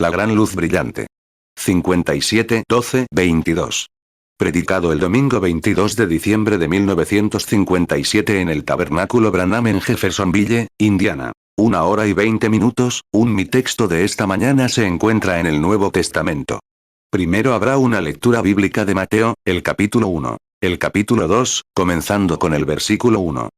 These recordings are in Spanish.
La gran luz brillante. 57-12-22. Predicado el domingo 22 de diciembre de 1957 en el Tabernáculo Branham en Jeffersonville, Indiana. 1 hora y 20 minutos. Mi texto de esta mañana se encuentra en el Nuevo Testamento. Primero habrá una lectura bíblica de Mateo, el capítulo 1, el capítulo 2, comenzando con el versículo 1.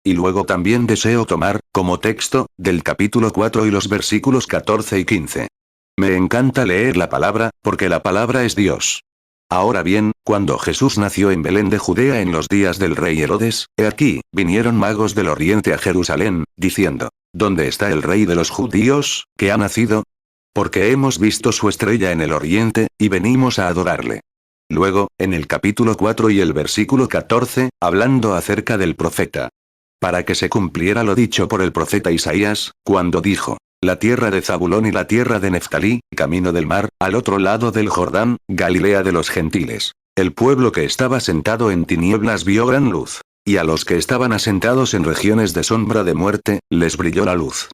Y luego también deseo tomar, como texto, del capítulo 4 y los versículos 14 y 15. Me encanta leer la palabra, porque la palabra es Dios. Ahora bien, cuando Jesús nació en Belén de Judea en los días del rey Herodes, he aquí, vinieron magos del oriente a Jerusalén, diciendo: ¿Dónde está el rey de los judíos, que ha nacido? Porque hemos visto su estrella en el oriente, y venimos a adorarle. Luego, en el capítulo 4 y el versículo 14, hablando acerca del profeta. Para que se cumpliera lo dicho por el profeta Isaías, cuando dijo: la tierra de Zabulón y la tierra de Neftalí, camino del mar, al otro lado del Jordán, Galilea de los gentiles. El pueblo que estaba sentado en tinieblas vio gran luz. Y a los que estaban asentados en regiones de sombra de muerte, les brilló la luz.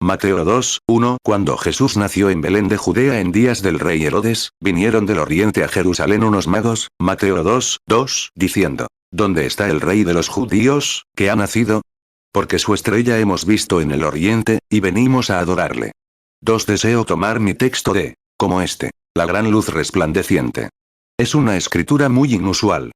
Mateo 2:1. Cuando Jesús nació en Belén de Judea en días del rey Herodes, vinieron del oriente a Jerusalén unos magos, Mateo 2:2, diciendo: ¿Dónde está el rey de los judíos, que ha nacido? Porque su estrella hemos visto en el oriente, y venimos a adorarle. Deseo tomar mi texto de, como este, la gran luz resplandeciente. Es una escritura muy inusual.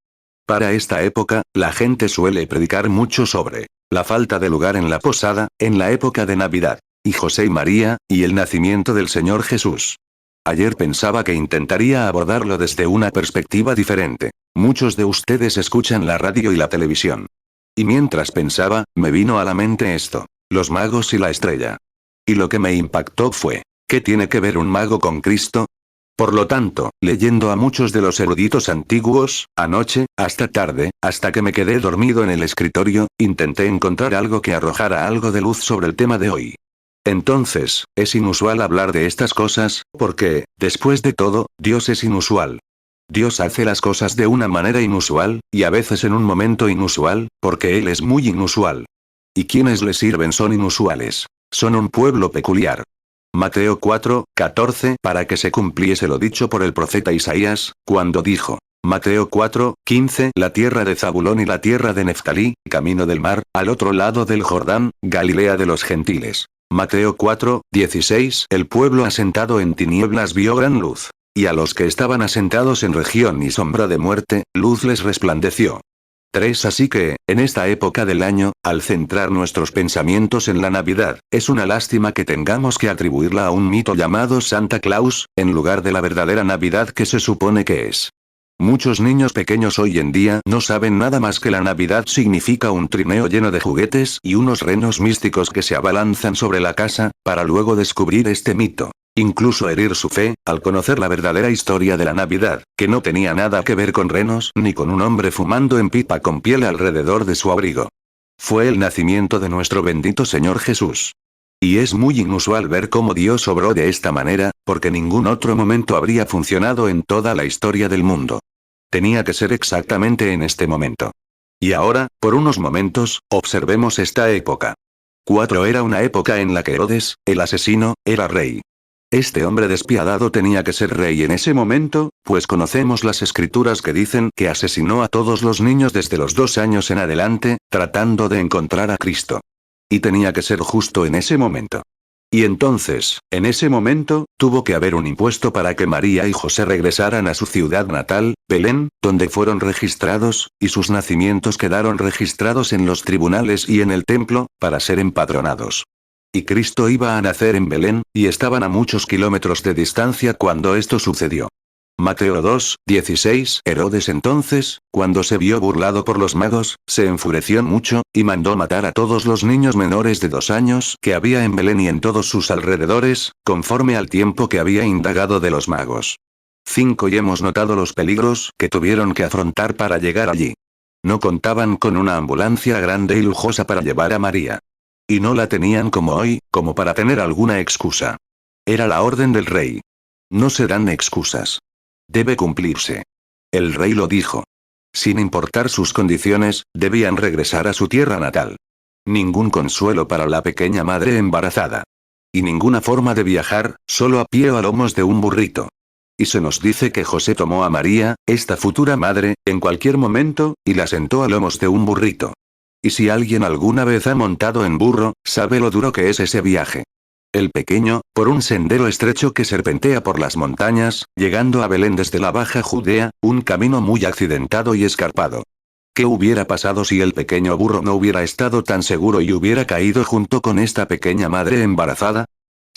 Para esta época, la gente suele predicar mucho sobre la falta de lugar en la posada, en la época de Navidad, y José y María, y el nacimiento del Señor Jesús. Ayer pensaba que intentaría abordarlo desde una perspectiva diferente. Muchos de ustedes escuchan la radio y la televisión. Y mientras pensaba, me vino a la mente esto: los magos y la estrella. Y lo que me impactó fue: ¿qué tiene que ver un mago con Cristo? Por lo tanto, leyendo a muchos de los eruditos antiguos, anoche, hasta tarde, hasta que me quedé dormido en el escritorio, intenté encontrar algo que arrojara algo de luz sobre el tema de hoy. Entonces, es inusual hablar de estas cosas, porque, después de todo, Dios es inusual. Dios hace las cosas de una manera inusual, y a veces en un momento inusual, porque Él es muy inusual. Y quienes le sirven son inusuales. Son un pueblo peculiar. Mateo 4:14, para que se cumpliese lo dicho por el profeta Isaías, cuando dijo: Mateo 4:15, la tierra de Zabulón y la tierra de Neftalí, camino del mar, al otro lado del Jordán, Galilea de los gentiles. Mateo 4:16, el pueblo asentado en tinieblas vio gran luz. Y a los que estaban asentados en región y sombra de muerte, luz les resplandeció. Así que, en esta época del año, al centrar nuestros pensamientos en la Navidad, es una lástima que tengamos que atribuirla a un mito llamado Santa Claus, en lugar de la verdadera Navidad que se supone que es. Muchos niños pequeños hoy en día no saben nada más que la Navidad significa un trineo lleno de juguetes y unos renos místicos que se abalanzan sobre la casa, para luego descubrir este mito. Incluso herir su fe, al conocer la verdadera historia de la Navidad, que no tenía nada que ver con renos ni con un hombre fumando en pipa con piel alrededor de su abrigo. Fue el nacimiento de nuestro bendito Señor Jesús. Y es muy inusual ver cómo Dios obró de esta manera, porque ningún otro momento habría funcionado en toda la historia del mundo. Tenía que ser exactamente en este momento. Y ahora, por unos momentos, observemos esta época. 4 era una época en la que Herodes, el asesino, era rey. Este hombre despiadado tenía que ser rey en ese momento, pues conocemos las escrituras que dicen que asesinó a todos los niños desde los 2 años en adelante, tratando de encontrar a Cristo. Y tenía que ser justo en ese momento. Y entonces, en ese momento, tuvo que haber un impuesto para que María y José regresaran a su ciudad natal, Belén, donde fueron registrados, y sus nacimientos quedaron registrados en los tribunales y en el templo, para ser empadronados. Y Cristo iba a nacer en Belén, y estaban a muchos kilómetros de distancia cuando esto sucedió. Mateo 2:16. Herodes entonces, cuando se vio burlado por los magos, se enfureció mucho, y mandó matar a todos los niños menores de 2 años que había en Belén y en todos sus alrededores, conforme al tiempo que había indagado de los magos. 5. Y hemos notado los peligros que tuvieron que afrontar para llegar allí. No contaban con una ambulancia grande y lujosa para llevar a María. Y no la tenían como hoy, como para tener alguna excusa. Era la orden del rey. No se dan excusas. Debe cumplirse. El rey lo dijo. Sin importar sus condiciones, debían regresar a su tierra natal. Ningún consuelo para la pequeña madre embarazada. Y ninguna forma de viajar, solo a pie o a lomos de un burrito. Y se nos dice que José tomó a María, esta futura madre, en cualquier momento, y la sentó a lomos de un burrito. Y si alguien alguna vez ha montado en burro, sabe lo duro que es ese viaje. El pequeño, por un sendero estrecho que serpentea por las montañas, llegando a Belén desde la Baja Judea, un camino muy accidentado y escarpado. ¿Qué hubiera pasado si el pequeño burro no hubiera estado tan seguro y hubiera caído junto con esta pequeña madre embarazada?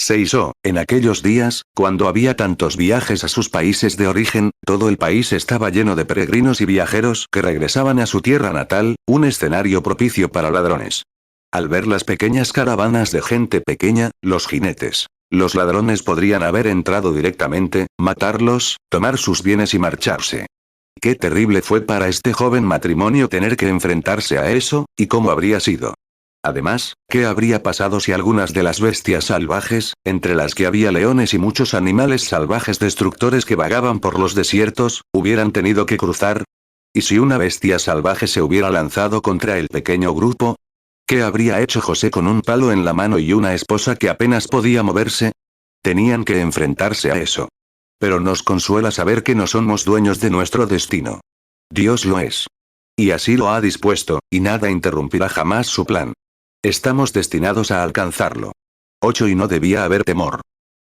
Se hizo, en aquellos días, cuando había tantos viajes a sus países de origen, todo el país estaba lleno de peregrinos y viajeros que regresaban a su tierra natal, un escenario propicio para ladrones. Al ver las pequeñas caravanas de gente pequeña, los jinetes, los ladrones podrían haber entrado directamente, matarlos, tomar sus bienes y marcharse. Qué terrible fue para este joven matrimonio tener que enfrentarse a eso, y cómo habría sido. Además, ¿qué habría pasado si algunas de las bestias salvajes, entre las que había leones y muchos animales salvajes destructores que vagaban por los desiertos, hubieran tenido que cruzar? ¿Y si una bestia salvaje se hubiera lanzado contra el pequeño grupo? ¿Qué habría hecho José con un palo en la mano y una esposa que apenas podía moverse? Tenían que enfrentarse a eso. Pero nos consuela saber que no somos dueños de nuestro destino. Dios lo es. Y así lo ha dispuesto, y nada interrumpirá jamás su plan. Estamos destinados a alcanzarlo. 8. Y no debía haber temor.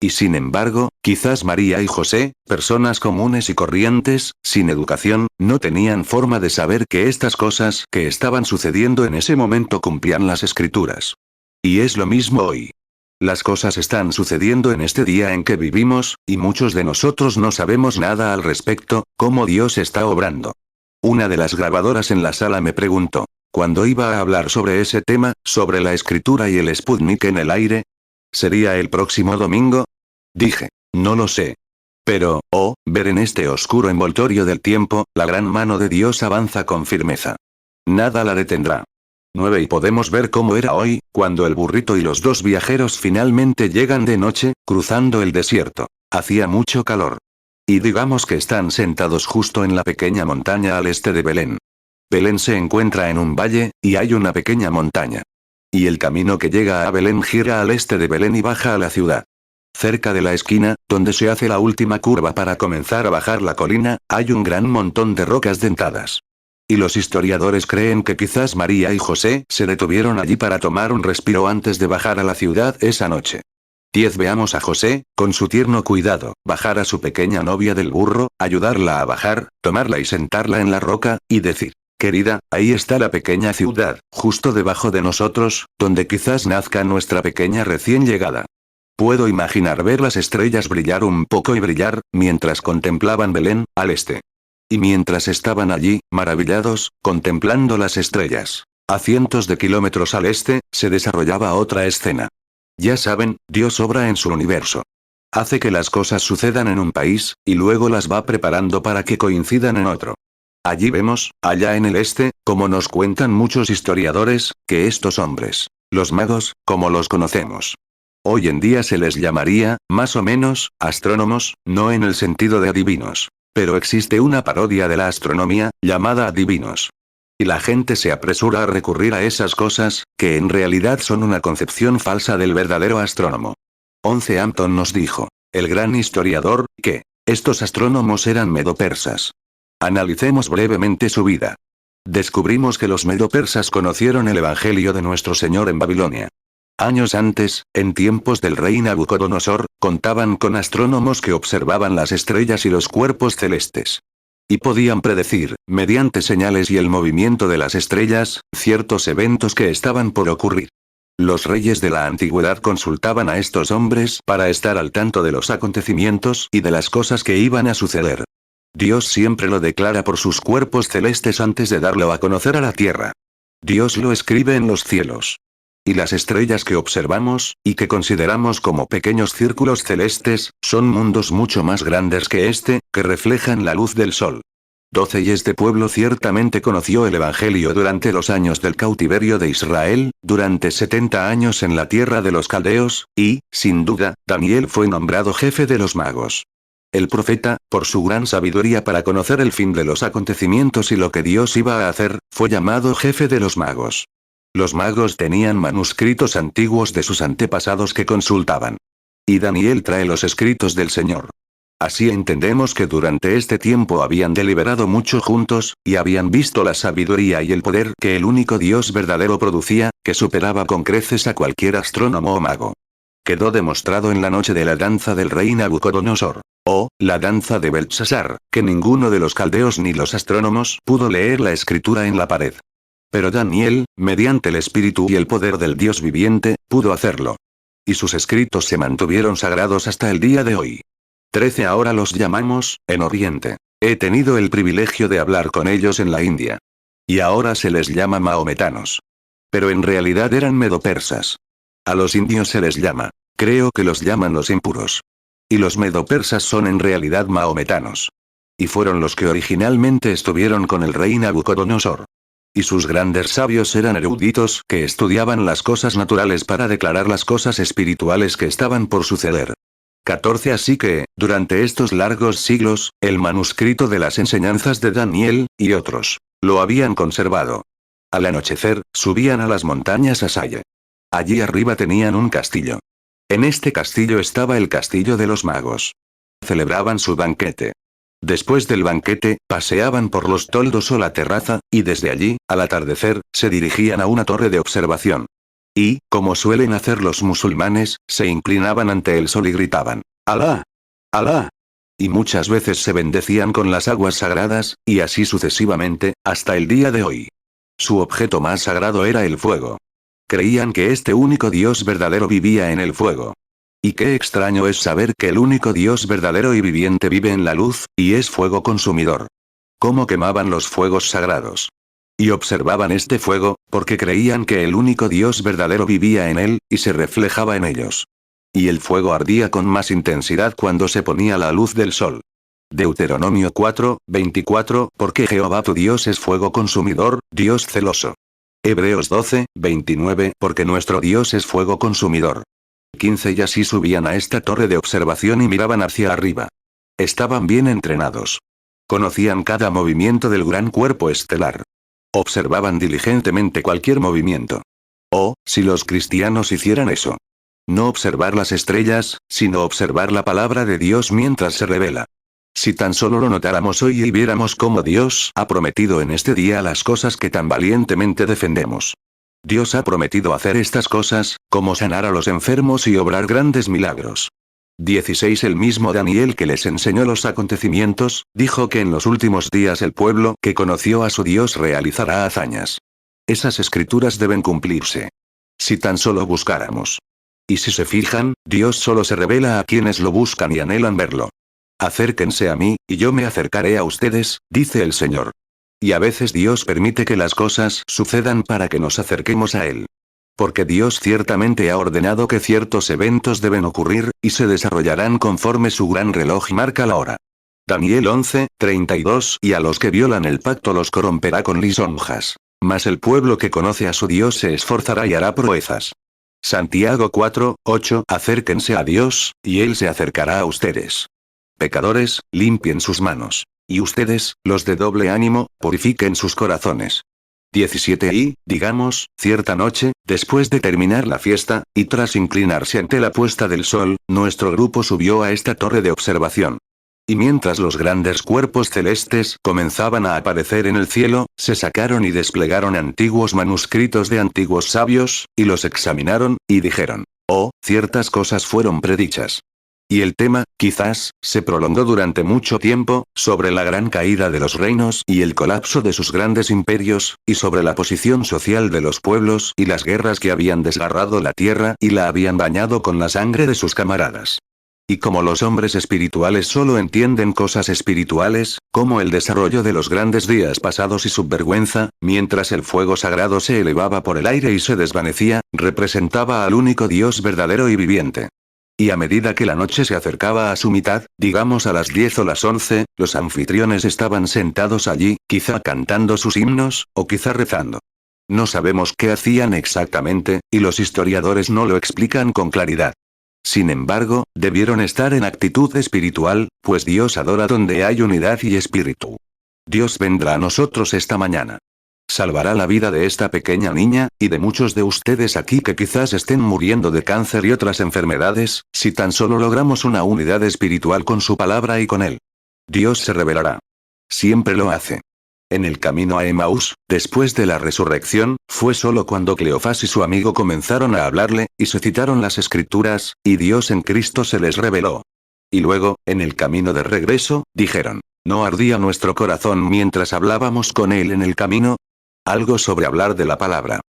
Y sin embargo, quizás María y José, personas comunes y corrientes, sin educación, no tenían forma de saber que estas cosas que estaban sucediendo en ese momento cumplían las escrituras. Y es lo mismo hoy. Las cosas están sucediendo en este día en que vivimos, y muchos de nosotros no sabemos nada al respecto, cómo Dios está obrando. Una de las grabadoras en la sala me preguntó, cuando iba a hablar sobre ese tema, sobre la escritura y el Sputnik en el aire. ¿Sería el próximo domingo? Dije, no lo sé. Pero, ver en este oscuro envoltorio del tiempo, la gran mano de Dios avanza con firmeza. Nada la detendrá. 9. Y podemos ver cómo era hoy, cuando el burrito y los dos viajeros finalmente llegan de noche, cruzando el desierto. Hacía mucho calor. Y digamos que están sentados justo en la pequeña montaña al este de Belén. Belén se encuentra en un valle, y hay una pequeña montaña. Y el camino que llega a Belén gira al este de Belén y baja a la ciudad. Cerca de la esquina, donde se hace la última curva para comenzar a bajar la colina, hay un gran montón de rocas dentadas. Y los historiadores creen que quizás María y José se detuvieron allí para tomar un respiro antes de bajar a la ciudad esa noche. 10. Veamos a José, con su tierno cuidado, bajar a su pequeña novia del burro, ayudarla a bajar, tomarla y sentarla en la roca, y decir, querida, ahí está la pequeña ciudad, justo debajo de nosotros, donde quizás nazca nuestra pequeña recién llegada. Puedo imaginar ver las estrellas brillar un poco y brillar, mientras contemplaban Belén, al este. Y mientras estaban allí, maravillados, contemplando las estrellas, a cientos de kilómetros al este, se desarrollaba otra escena. Ya saben, Dios obra en su universo. Hace que las cosas sucedan en un país, y luego las va preparando para que coincidan en otro. Allí vemos, allá en el este, como nos cuentan muchos historiadores, que estos hombres, los magos, como los conocemos, hoy en día se les llamaría, más o menos, astrónomos, no en el sentido de adivinos. Pero existe una parodia de la astronomía, llamada adivinos. Y la gente se apresura a recurrir a esas cosas, que en realidad son una concepción falsa del verdadero astrónomo. 11. Hampton nos dijo, el gran historiador, que estos astrónomos eran medo-persas. Analicemos brevemente su vida. Descubrimos que los medo-persas conocieron el Evangelio de nuestro Señor en Babilonia. Años antes, en tiempos del rey Nabucodonosor, contaban con astrónomos que observaban las estrellas y los cuerpos celestes. Y podían predecir, mediante señales y el movimiento de las estrellas, ciertos eventos que estaban por ocurrir. Los reyes de la antigüedad consultaban a estos hombres para estar al tanto de los acontecimientos y de las cosas que iban a suceder. Dios siempre lo declara por sus cuerpos celestes antes de darlo a conocer a la tierra. Dios lo escribe en los cielos. Y las estrellas que observamos, y que consideramos como pequeños círculos celestes, son mundos mucho más grandes que este, que reflejan la luz del sol. 12. Y este pueblo ciertamente conoció el Evangelio durante los años del cautiverio de Israel, durante 70 años en la tierra de los caldeos, y, sin duda, Daniel fue nombrado jefe de los magos. El profeta, por su gran sabiduría para conocer el fin de los acontecimientos y lo que Dios iba a hacer, fue llamado jefe de los magos. Los magos tenían manuscritos antiguos de sus antepasados que consultaban. Y Daniel trae los escritos del Señor. Así entendemos que durante este tiempo habían deliberado mucho juntos, y habían visto la sabiduría y el poder que el único Dios verdadero producía, que superaba con creces a cualquier astrónomo o mago. Quedó demostrado en la noche de la danza del rey Nabucodonosor, o la danza de Belsasar, que ninguno de los caldeos ni los astrónomos pudo leer la escritura en la pared. Pero Daniel, mediante el espíritu y el poder del Dios viviente, pudo hacerlo. Y sus escritos se mantuvieron sagrados hasta el día de hoy. 13 ahora los llamamos, en Oriente. He tenido el privilegio de hablar con ellos en la India. Y ahora se les llama maometanos. Pero en realidad eran medopersas. A los indios se les llama. Creo que los llaman los impuros. Y los medopersas son en realidad maometanos. Y fueron los que originalmente estuvieron con el rey Nabucodonosor. Y sus grandes sabios eran eruditos que estudiaban las cosas naturales para declarar las cosas espirituales que estaban por suceder. 14 Así que, durante estos largos siglos, el manuscrito de las enseñanzas de Daniel, y otros, lo habían conservado. Al anochecer, subían a las montañas a Saye. Allí arriba tenían un castillo. En este castillo estaba el castillo de los magos. Celebraban su banquete. Después del banquete, paseaban por los toldos o la terraza, y desde allí, al atardecer, se dirigían a una torre de observación. Y, como suelen hacer los musulmanes, se inclinaban ante el sol y gritaban, ¡Alá! ¡Alá! Y muchas veces se bendecían con las aguas sagradas, y así sucesivamente, hasta el día de hoy. Su objeto más sagrado era el fuego. Creían que este único Dios verdadero vivía en el fuego. Y qué extraño es saber que el único Dios verdadero y viviente vive en la luz, y es fuego consumidor. ¿Cómo quemaban los fuegos sagrados? Y observaban este fuego, porque creían que el único Dios verdadero vivía en él, y se reflejaba en ellos. Y el fuego ardía con más intensidad cuando se ponía la luz del sol. Deuteronomio 4:24 Porque Jehová tu Dios es fuego consumidor, Dios celoso. Hebreos 12:29 Porque nuestro Dios es fuego consumidor. 15 Y así subían a esta torre de observación y miraban hacia arriba. Estaban bien entrenados. Conocían cada movimiento del gran cuerpo estelar. Observaban diligentemente cualquier movimiento. Oh, si los cristianos hicieran eso. No observar las estrellas, sino observar la palabra de Dios mientras se revela. Si tan solo lo notáramos hoy y viéramos cómo Dios ha prometido en este día las cosas que tan valientemente defendemos. Dios ha prometido hacer estas cosas, como sanar a los enfermos y obrar grandes milagros. 16 El mismo Daniel que les enseñó los acontecimientos, dijo que en los últimos días el pueblo que conoció a su Dios realizará hazañas. Esas escrituras deben cumplirse. Si tan solo buscáramos. Y si se fijan, Dios solo se revela a quienes lo buscan y anhelan verlo. Acérquense a mí, y yo me acercaré a ustedes, dice el Señor. Y a veces Dios permite que las cosas sucedan para que nos acerquemos a Él. Porque Dios ciertamente ha ordenado que ciertos eventos deben ocurrir, y se desarrollarán conforme su gran reloj marca la hora. Daniel 11:32 Y a los que violan el pacto los corromperá con lisonjas. Mas el pueblo que conoce a su Dios se esforzará y hará proezas. Santiago 4:8 Acérquense a Dios, y Él se acercará a ustedes. Pecadores, limpien sus manos. Y ustedes, los de doble ánimo, purifiquen sus corazones. 17 Y, digamos, cierta noche, después de terminar la fiesta, y tras inclinarse ante la puesta del sol, nuestro grupo subió a esta torre de observación. Y mientras los grandes cuerpos celestes comenzaban a aparecer en el cielo, se sacaron y desplegaron antiguos manuscritos de antiguos sabios, y los examinaron, y dijeron, oh, ciertas cosas fueron predichas. Y el tema, quizás, se prolongó durante mucho tiempo, sobre la gran caída de los reinos y el colapso de sus grandes imperios, y sobre la posición social de los pueblos y las guerras que habían desgarrado la tierra y la habían bañado con la sangre de sus camaradas. Y como los hombres espirituales solo entienden cosas espirituales, como el desarrollo de los grandes días pasados y su vergüenza, mientras el fuego sagrado se elevaba por el aire y se desvanecía, representaba al único Dios verdadero y viviente. Y a medida que la noche se acercaba a su mitad, digamos a las 10 o las 11, los anfitriones estaban sentados allí, quizá cantando sus himnos, o quizá rezando. No sabemos qué hacían exactamente, y los historiadores no lo explican con claridad. Sin embargo, debieron estar en actitud espiritual, pues Dios adora donde hay unidad y espíritu. Dios vendrá a nosotros esta mañana. salvará la vida de esta pequeña niña, y de muchos de ustedes aquí que quizás estén muriendo de cáncer y otras enfermedades, si tan solo logramos una unidad espiritual con su palabra y con él. Dios se revelará. Siempre lo hace. En el camino a Emaús, después de la resurrección, fue solo cuando Cleofás y su amigo comenzaron a hablarle, y se citaron las escrituras, y Dios en Cristo se les reveló. Y luego, en el camino de regreso, dijeron, ¿no ardía nuestro corazón mientras hablábamos con él en el camino? Algo sobre hablar de la palabra.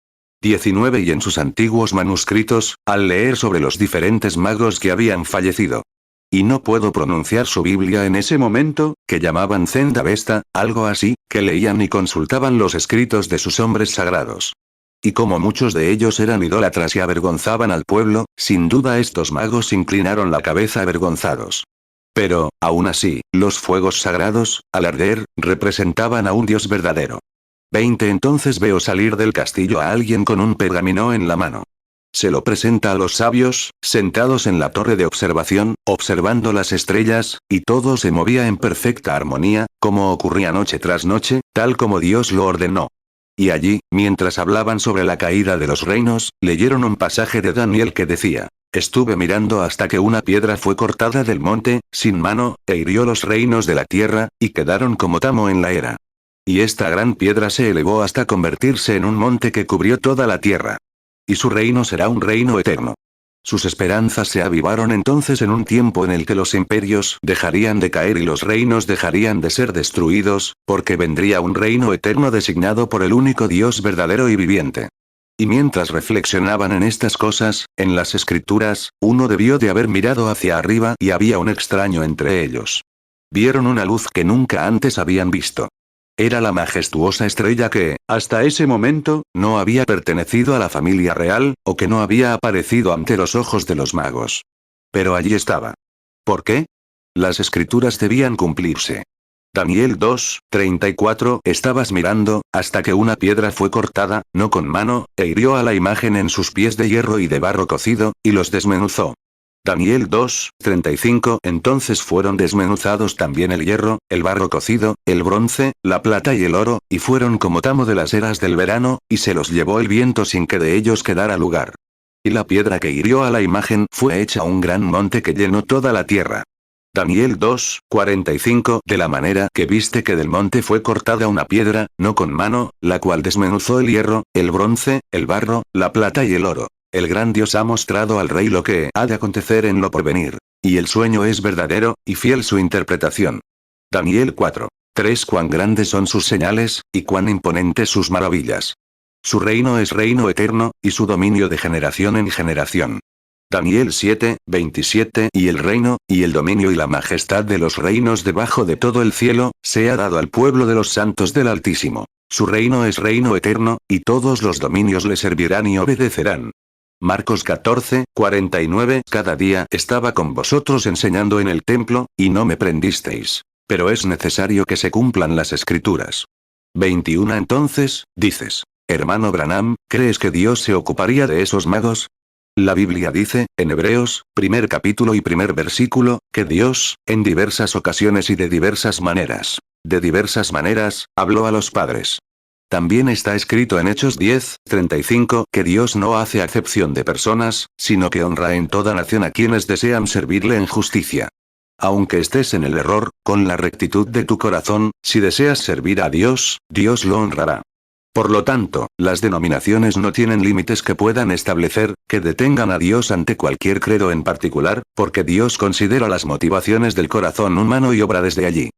19 Y en sus antiguos manuscritos, al leer sobre los diferentes magos que habían fallecido. Y no puedo pronunciar su Biblia en ese momento, que llamaban Zendavesta, algo así, que leían y consultaban los escritos de sus hombres sagrados. Y como muchos de ellos eran idólatras y avergonzaban al pueblo, sin duda estos magos inclinaron la cabeza avergonzados. Pero, aún así, los fuegos sagrados, al arder, representaban a un Dios verdadero. 20 Entonces veo salir del castillo a alguien con un pergamino en la mano. Se lo presenta a los sabios, sentados en la torre de observación, observando las estrellas, y todo se movía en perfecta armonía, como ocurría noche tras noche, tal como Dios lo ordenó. Y allí, mientras hablaban sobre la caída de los reinos, leyeron un pasaje de Daniel que decía, estuve mirando hasta que una piedra fue cortada del monte, sin mano, e hirió los reinos de la tierra, y quedaron como tamo en la era. Y esta gran piedra se elevó hasta convertirse en un monte que cubrió toda la tierra. Y su reino será un reino eterno. Sus esperanzas se avivaron entonces en un tiempo en el que los imperios dejarían de caer y los reinos dejarían de ser destruidos, porque vendría un reino eterno designado por el único Dios verdadero y viviente. Y mientras reflexionaban en estas cosas, en las escrituras, uno debió de haber mirado hacia arriba y había un extraño entre ellos. Vieron una luz que nunca antes habían visto. Era la majestuosa estrella que, hasta ese momento, no había pertenecido a la familia real, o que no había aparecido ante los ojos de los magos. Pero allí estaba. ¿Por qué? Las escrituras debían cumplirse. Daniel 2:34 Estabas mirando, hasta que una piedra fue cortada, no con mano, e hirió a la imagen en sus pies de hierro y de barro cocido, y los desmenuzó. Daniel 2:35 Entonces fueron desmenuzados también el hierro, el barro cocido, el bronce, la plata y el oro, y fueron como tamo de las eras del verano, y se los llevó el viento sin que de ellos quedara lugar. Y la piedra que hirió a la imagen fue hecha un gran monte que llenó toda la tierra. Daniel 2:45 De la manera que viste que del monte fue cortada una piedra, no con mano, la cual desmenuzó el hierro, el bronce, el barro, la plata y el oro. El gran Dios ha mostrado al rey lo que ha de acontecer en lo porvenir. Y el sueño es verdadero, y fiel su interpretación. Daniel 4:3 Cuán grandes son sus señales, y cuán imponentes sus maravillas. Su reino es reino eterno, y su dominio de generación en generación. Daniel 7:27 Y el reino, y el dominio y la majestad de los reinos debajo de todo el cielo, se ha dado al pueblo de los santos del Altísimo. Su reino es reino eterno, y todos los dominios le servirán y obedecerán. Marcos 14:49 Cada día estaba con vosotros enseñando en el templo, y no me prendisteis. Pero es necesario que se cumplan las escrituras. 21 Entonces, dices, hermano Branham, ¿crees que Dios se ocuparía de esos magos? La Biblia dice, en Hebreos, primer capítulo y primer versículo, que Dios, en diversas ocasiones y de diversas maneras, habló a los padres. También está escrito en Hechos 10:35 que Dios no hace acepción de personas, sino que honra en toda nación a quienes desean servirle en justicia. Aunque estés en el error, con la rectitud de tu corazón, si deseas servir a Dios, Dios lo honrará. Por lo tanto, las denominaciones no tienen límites que puedan establecer, que detengan a Dios ante cualquier credo en particular, porque Dios considera las motivaciones del corazón humano y obra desde allí.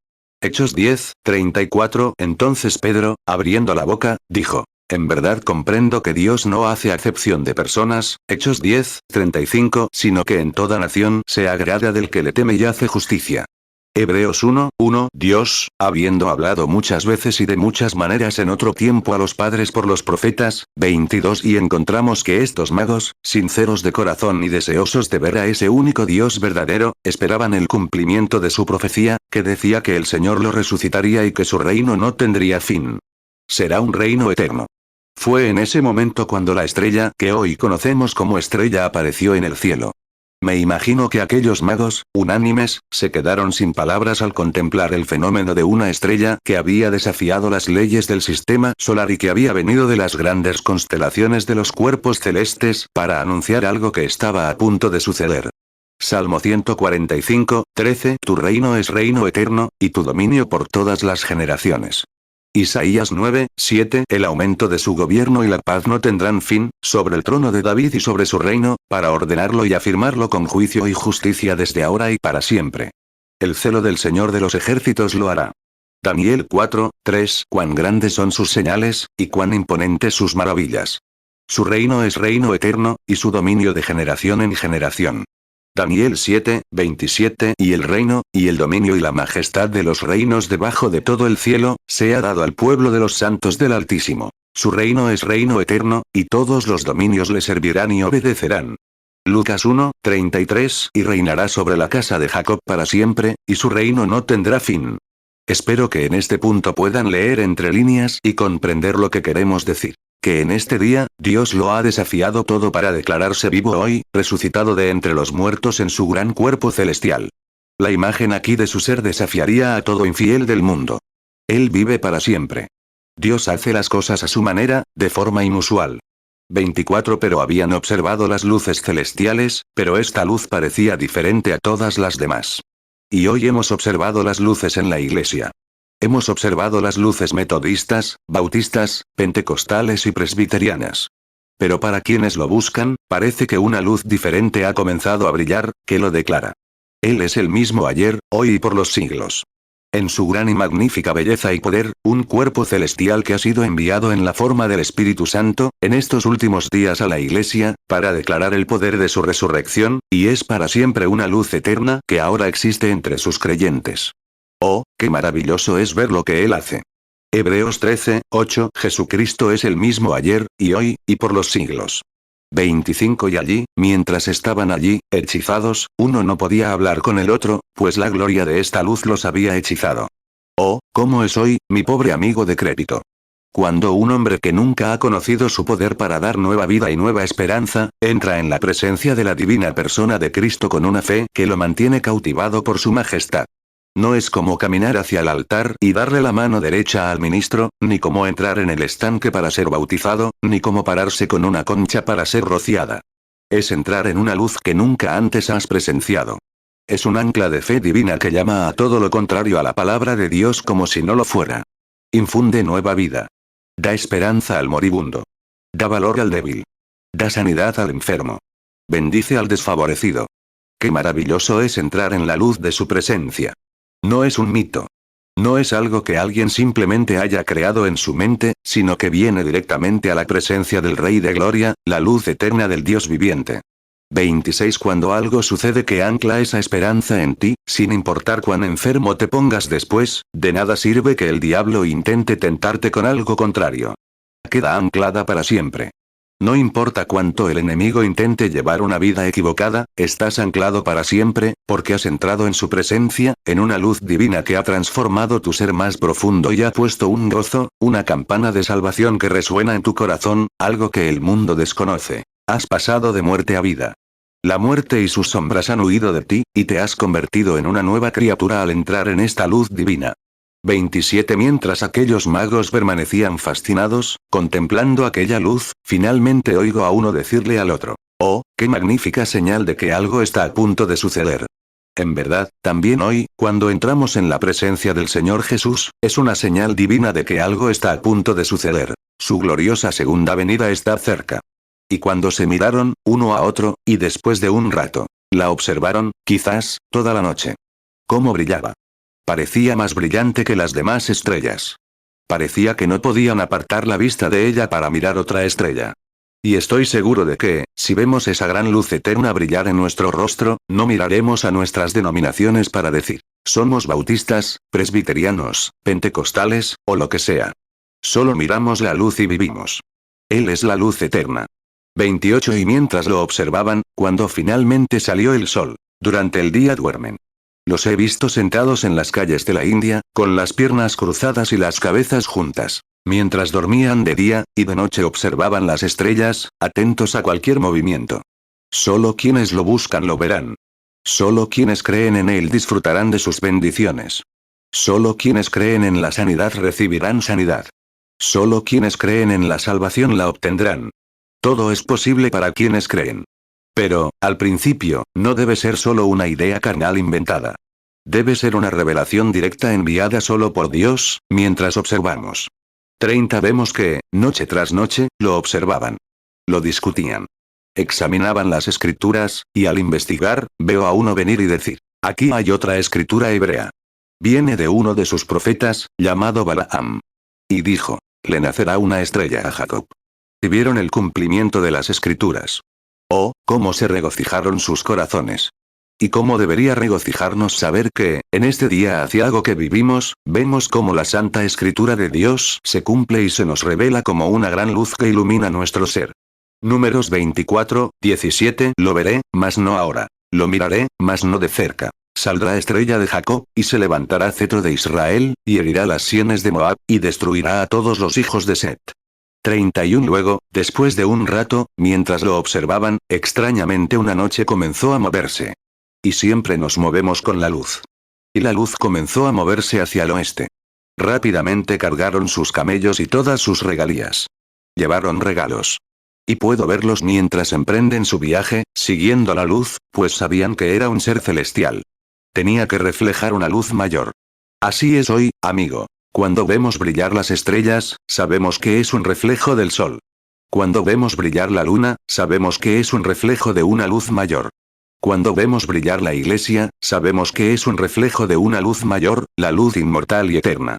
Hechos 10:34 Entonces Pedro, abriendo la boca, dijo, en verdad comprendo que Dios no hace acepción de personas, Hechos 10:35 sino que en toda nación se agrada del que le teme y hace justicia. Hebreos 1:1 Dios, habiendo hablado muchas veces y de muchas maneras en otro tiempo a los padres por los profetas, 22 Y encontramos que estos magos, sinceros de corazón y deseosos de ver a ese único Dios verdadero, esperaban el cumplimiento de su profecía, que decía que el Señor lo resucitaría y que su reino no tendría fin. Será un reino eterno. Fue en ese momento cuando la estrella que hoy conocemos como estrella apareció en el cielo. Me imagino que aquellos magos, unánimes, se quedaron sin palabras al contemplar el fenómeno de una estrella que había desafiado las leyes del sistema solar y que había venido de las grandes constelaciones de los cuerpos celestes para anunciar algo que estaba a punto de suceder. Salmo 145, 13. Tu reino es reino eterno, y tu dominio por todas las generaciones. Isaías 9, 7. El aumento de su gobierno y la paz no tendrán fin, sobre el trono de David y sobre su reino, para ordenarlo y afirmarlo con juicio y justicia desde ahora y para siempre. El celo del Señor de los ejércitos lo hará. Daniel 4, 3. Cuán grandes son sus señales, y cuán imponentes sus maravillas. Su reino es reino eterno, y su dominio de generación en generación. Daniel 7, 27. Y el reino, y el dominio y la majestad de los reinos debajo de todo el cielo, se ha dado al pueblo de los santos del Altísimo. Su reino es reino eterno, y todos los dominios le servirán y obedecerán. Lucas 1, 33. Y reinará sobre la casa de Jacob para siempre, y su reino no tendrá fin. Espero que en este punto puedan leer entre líneas y comprender lo que queremos decir. Que en este día, Dios lo ha desafiado todo para declararse vivo hoy, resucitado de entre los muertos en su gran cuerpo celestial. La imagen aquí de su ser desafiaría a todo infiel del mundo. Él vive para siempre. Dios hace las cosas a su manera, de forma inusual. 24. Pero habían observado las luces celestiales, pero esta luz parecía diferente a todas las demás. Y hoy hemos observado las luces en la iglesia. Hemos observado las luces metodistas, bautistas, pentecostales y presbiterianas. Pero para quienes lo buscan, parece que una luz diferente ha comenzado a brillar, que lo declara. Él es el mismo ayer, hoy y por los siglos. En su gran y magnífica belleza y poder, un cuerpo celestial que ha sido enviado en la forma del Espíritu Santo, en estos últimos días a la Iglesia, para declarar el poder de su resurrección, y es para siempre una luz eterna que ahora existe entre sus creyentes. Oh, qué maravilloso es ver lo que Él hace. Hebreos 13, 8. Jesucristo es el mismo ayer, y hoy, y por los siglos. 25. Y allí, mientras estaban allí, hechizados, uno no podía hablar con el otro, pues la gloria de esta luz los había hechizado. Oh, ¿cómo es hoy, mi pobre amigo decrépito? Cuando un hombre que nunca ha conocido su poder para dar nueva vida y nueva esperanza, entra en la presencia de la divina persona de Cristo con una fe que lo mantiene cautivado por su majestad. No es como caminar hacia el altar y darle la mano derecha al ministro, ni como entrar en el estanque para ser bautizado, ni como pararse con una concha para ser rociada. Es entrar en una luz que nunca antes has presenciado. Es un ancla de fe divina que llama a todo lo contrario a la palabra de Dios como si no lo fuera. Infunde nueva vida. Da esperanza al moribundo. Da valor al débil. Da sanidad al enfermo. Bendice al desfavorecido. Qué maravilloso es entrar en la luz de su presencia. No es un mito. No es algo que alguien simplemente haya creado en su mente, sino que viene directamente a la presencia del Rey de Gloria, la luz eterna del Dios viviente. 26. Cuando algo sucede que ancla esa esperanza en ti, sin importar cuán enfermo te pongas después, de nada sirve que el diablo intente tentarte con algo contrario. Queda anclada para siempre. No importa cuánto el enemigo intente llevar una vida equivocada, estás anclado para siempre, porque has entrado en su presencia, en una luz divina que ha transformado tu ser más profundo y ha puesto un gozo, una campana de salvación que resuena en tu corazón, algo que el mundo desconoce. Has pasado de muerte a vida. La muerte y sus sombras han huido de ti, y te has convertido en una nueva criatura al entrar en esta luz divina. 27. Mientras aquellos magos permanecían fascinados, contemplando aquella luz, finalmente oigo a uno decirle al otro: «Oh, qué magnífica señal de que algo está a punto de suceder». En verdad, también hoy, cuando entramos en la presencia del Señor Jesús, es una señal divina de que algo está a punto de suceder. Su gloriosa segunda venida está cerca. Y cuando se miraron, uno a otro, y después de un rato, la observaron, quizás, toda la noche. ¿Cómo brillaba? Parecía más brillante que las demás estrellas. Parecía que no podían apartar la vista de ella para mirar otra estrella. Y estoy seguro de que, si vemos esa gran luz eterna brillar en nuestro rostro, no miraremos a nuestras denominaciones para decir: somos bautistas, presbiterianos, pentecostales, o lo que sea. Solo miramos la luz y vivimos. Él es la luz eterna. 28. Y mientras lo observaban, cuando finalmente salió el sol, durante el día duermen. Los he visto sentados en las calles de la India, con las piernas cruzadas y las cabezas juntas. Mientras dormían de día, y de noche observaban las estrellas, atentos a cualquier movimiento. Solo quienes lo buscan lo verán. Solo quienes creen en Él disfrutarán de sus bendiciones. Solo quienes creen en la sanidad recibirán sanidad. Solo quienes creen en la salvación la obtendrán. Todo es posible para quienes creen. Pero, al principio, no debe ser solo una idea carnal inventada. Debe ser una revelación directa enviada solo por Dios, mientras observamos. 30 Vemos que, noche tras noche, lo observaban. Lo discutían. Examinaban las escrituras, y al investigar, veo a uno venir y decir, aquí hay otra escritura hebrea. Viene de uno de sus profetas, llamado Balaam. Y dijo, le nacerá una estrella a Jacob. Y vieron el cumplimiento de las escrituras. Oh, cómo se regocijaron sus corazones. Y cómo debería regocijarnos saber que, en este día aciago que vivimos, vemos cómo la Santa Escritura de Dios se cumple y se nos revela como una gran luz que ilumina nuestro ser. Números 24, 17 Lo veré, mas no ahora. Lo miraré, mas no de cerca. Saldrá estrella de Jacob, y se levantará cetro de Israel, y herirá las sienes de Moab, y destruirá a todos los hijos de Set. 31 Luego, después de un rato, mientras lo observaban, extrañamente una noche comenzó a moverse. Y siempre nos movemos con la luz. Y la luz comenzó a moverse hacia el oeste. Rápidamente cargaron sus camellos y todas sus regalías. Llevaron regalos. Y puedo verlos mientras emprenden su viaje, siguiendo la luz, pues sabían que era un ser celestial. Tenía que reflejar una luz mayor. Así es hoy, amigo. Cuando vemos brillar las estrellas, sabemos que es un reflejo del sol. Cuando vemos brillar la luna, sabemos que es un reflejo de una luz mayor. Cuando vemos brillar la iglesia, sabemos que es un reflejo de una luz mayor, la luz inmortal y eterna.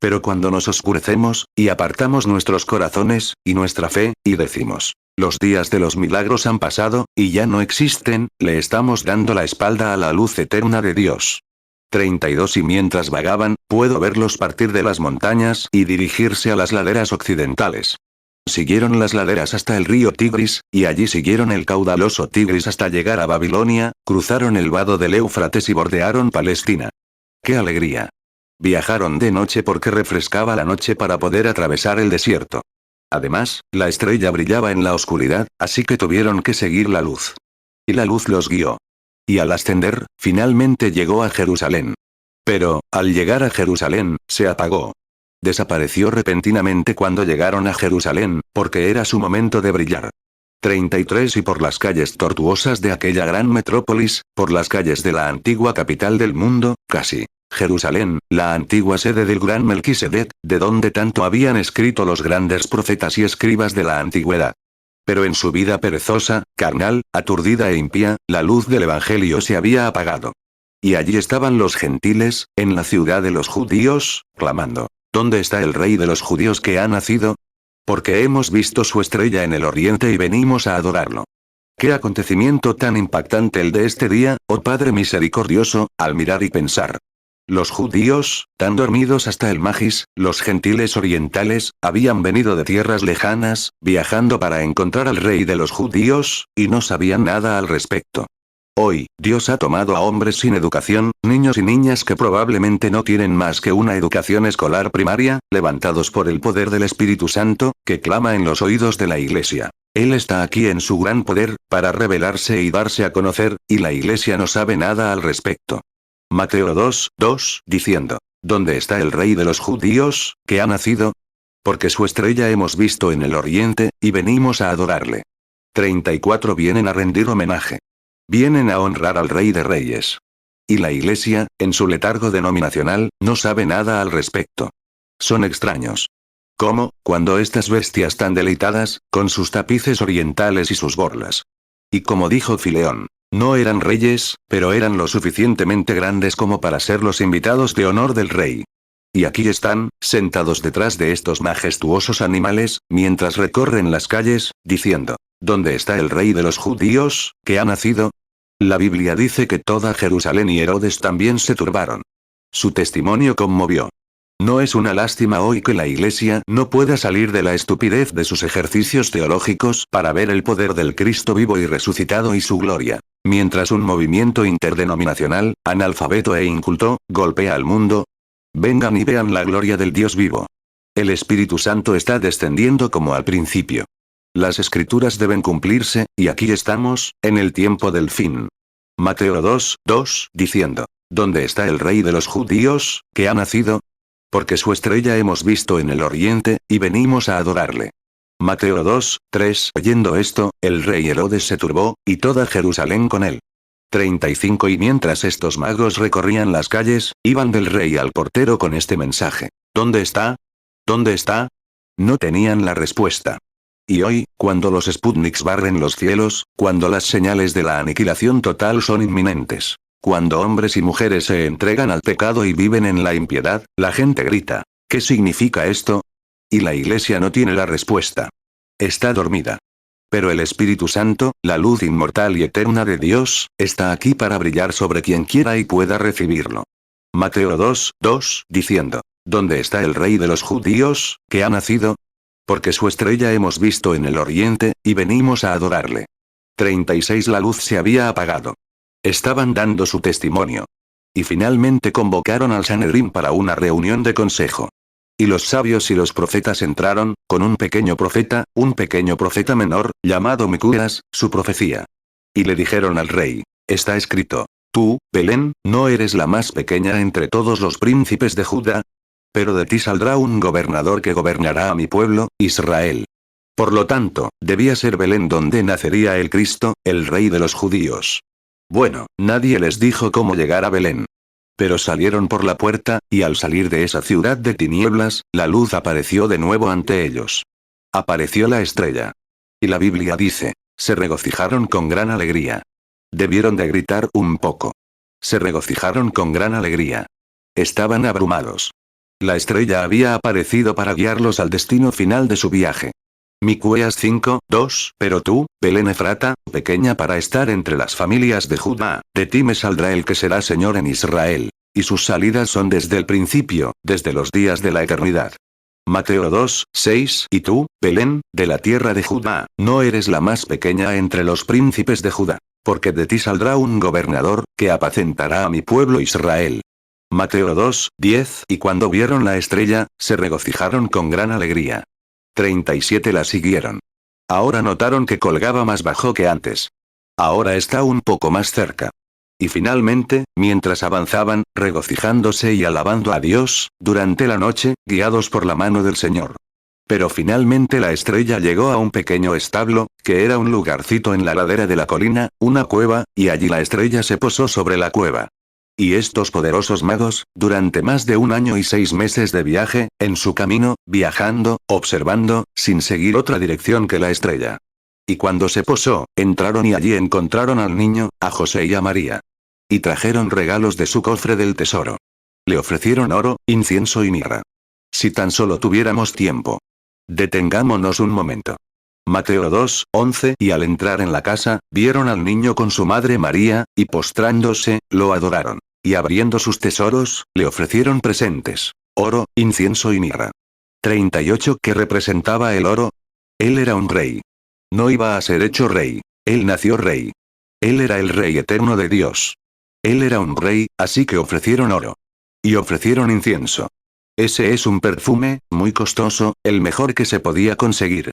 Pero cuando nos oscurecemos, y apartamos nuestros corazones, y nuestra fe, y decimos, los días de los milagros han pasado, y ya no existen, le estamos dando la espalda a la luz eterna de Dios. 32 Y mientras vagaban, puedo verlos partir de las montañas, y dirigirse a las laderas occidentales. Siguieron las laderas hasta el río Tigris, y allí siguieron el caudaloso Tigris hasta llegar a Babilonia, cruzaron el vado del Éufrates y bordearon Palestina. ¡Qué alegría! Viajaron de noche porque refrescaba la noche para poder atravesar el desierto. Además, la estrella brillaba en la oscuridad, así que tuvieron que seguir la luz. Y la luz los guió. Y al ascender, finalmente llegó a Jerusalén. Pero, al llegar a Jerusalén, se apagó. Desapareció repentinamente cuando llegaron a Jerusalén, porque era su momento de brillar. 33 Y por las calles tortuosas de aquella gran metrópolis, por las calles de la antigua capital del mundo, casi. Jerusalén, la antigua sede del gran Melquisedec, de donde tanto habían escrito los grandes profetas y escribas de la antigüedad. Pero en su vida perezosa, carnal, aturdida e impía, la luz del Evangelio se había apagado. Y allí estaban los gentiles, en la ciudad de los judíos, clamando, ¿dónde está el rey de los judíos que ha nacido? Porque hemos visto su estrella en el oriente y venimos a adorarlo. Qué acontecimiento tan impactante el de este día, oh Padre misericordioso, al mirar y pensar. Los judíos, tan dormidos hasta el magis, los gentiles orientales, habían venido de tierras lejanas, viajando para encontrar al rey de los judíos, y no sabían nada al respecto. Hoy, Dios ha tomado a hombres sin educación, niños y niñas que probablemente no tienen más que una educación escolar primaria, levantados por el poder del Espíritu Santo, que clama en los oídos de la Iglesia. Él está aquí en su gran poder, para revelarse y darse a conocer, y la Iglesia no sabe nada al respecto. Mateo 2:2, diciendo, ¿dónde está el rey de los judíos, que ha nacido? Porque su estrella hemos visto en el oriente, y venimos a adorarle. 34 Vienen a rendir homenaje. Vienen a honrar al Rey de Reyes. Y la Iglesia, en su letargo denominacional, no sabe nada al respecto. Son extraños. ¿Cómo, cuando estas bestias tan deleitadas, con sus tapices orientales y sus borlas? Y como dijo Fileón, no eran reyes, pero eran lo suficientemente grandes como para ser los invitados de honor del rey. Y aquí están, sentados detrás de estos majestuosos animales, mientras recorren las calles, diciendo, ¿dónde está el rey de los judíos, que ha nacido? La Biblia dice que toda Jerusalén y Herodes también se turbaron. Su testimonio conmovió. No es una lástima hoy que la Iglesia no pueda salir de la estupidez de sus ejercicios teológicos para ver el poder del Cristo vivo y resucitado y su gloria. Mientras un movimiento interdenominacional, analfabeto e inculto, golpea al mundo. Vengan y vean la gloria del Dios vivo. El Espíritu Santo está descendiendo como al principio. Las escrituras deben cumplirse, y aquí estamos, en el tiempo del fin. Mateo 2:2, diciendo: ¿Dónde está el rey de los judíos, que ha nacido? Porque su estrella hemos visto en el oriente, y venimos a adorarle. Mateo 2:3. Oyendo esto, el rey Herodes se turbó, y toda Jerusalén con él. 35. Y mientras estos magos recorrían las calles, iban del rey al portero con este mensaje: ¿Dónde está? ¿Dónde está? No tenían la respuesta. Y hoy, cuando los Sputniks barren los cielos, cuando las señales de la aniquilación total son inminentes, cuando hombres y mujeres se entregan al pecado y viven en la impiedad, la gente grita: ¿qué significa esto? Y la Iglesia no tiene la respuesta. Está dormida. Pero el Espíritu Santo, la luz inmortal y eterna de Dios, está aquí para brillar sobre quien quiera y pueda recibirlo. Mateo 2:2, diciendo: ¿Dónde está el rey de los judíos, que ha nacido? Porque su estrella hemos visto en el oriente, y venimos a adorarle. 36. La luz se había apagado. Estaban dando su testimonio. Y finalmente convocaron al Sanedrín para una reunión de consejo. Y los sabios y los profetas entraron, con un pequeño profeta menor, llamado Micueas, su profecía. Y le dijeron al rey: está escrito: tú, Belén, no eres la más pequeña entre todos los príncipes de Judá. Pero de ti saldrá un gobernador que gobernará a mi pueblo, Israel. Por lo tanto, debía ser Belén donde nacería el Cristo, el rey de los judíos. Bueno, nadie les dijo cómo llegar a Belén. Pero salieron por la puerta, y al salir de esa ciudad de tinieblas, la luz apareció de nuevo ante ellos. Apareció la estrella. Y la Biblia dice: se regocijaron con gran alegría. Debieron de gritar un poco. Se regocijaron con gran alegría. Estaban abrumados. La estrella había aparecido para guiarlos al destino final de su viaje. Micueas 5:2. Pero tú, Belén Efrata, pequeña para estar entre las familias de Judá, de ti me saldrá el que será Señor en Israel. Y sus salidas son desde el principio, desde los días de la eternidad. Mateo 2:6. Y tú, Belén, de la tierra de Judá, no eres la más pequeña entre los príncipes de Judá, porque de ti saldrá un gobernador, que apacentará a mi pueblo Israel. Mateo 2:10. Y cuando vieron la estrella, se regocijaron con gran alegría. 37. La siguieron. Ahora notaron que colgaba más bajo que antes. Ahora está un poco más cerca. Y finalmente, mientras avanzaban, regocijándose y alabando a Dios, durante la noche, guiados por la mano del Señor. Pero finalmente la estrella llegó a un pequeño establo, que era un lugarcito en la ladera de la colina, una cueva, y allí la estrella se posó sobre la cueva. Y estos poderosos magos, durante más de 1 año y 6 meses de viaje, en su camino, viajando, observando, sin seguir otra dirección que la estrella. Y cuando se posó, entraron y allí encontraron al niño, a José y a María. Y trajeron regalos de su cofre del tesoro. Le ofrecieron oro, incienso y mirra. Si tan solo tuviéramos tiempo. Detengámonos un momento. Mateo 2:11. Y al entrar en la casa, vieron al niño con su madre María, y postrándose, lo adoraron. Y abriendo sus tesoros, le ofrecieron presentes: oro, incienso y mirra. 38. ¿Qué representaba el oro? Él era un rey. No iba a ser hecho rey. Él nació rey. Él era el rey eterno de Dios. Él era un rey, así que ofrecieron oro. Y ofrecieron incienso. Ese es un perfume, muy costoso, el mejor que se podía conseguir.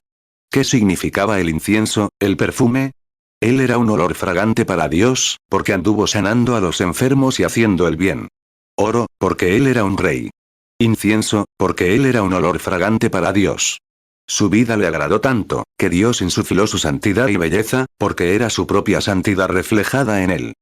¿Qué significaba el incienso, el perfume? Él era un olor fragante para Dios, porque anduvo sanando a los enfermos y haciendo el bien. Oro, porque él era un rey. Incienso, porque él era un olor fragante para Dios. Su vida le agradó tanto, que Dios insufló su santidad y belleza, porque era su propia santidad reflejada en él.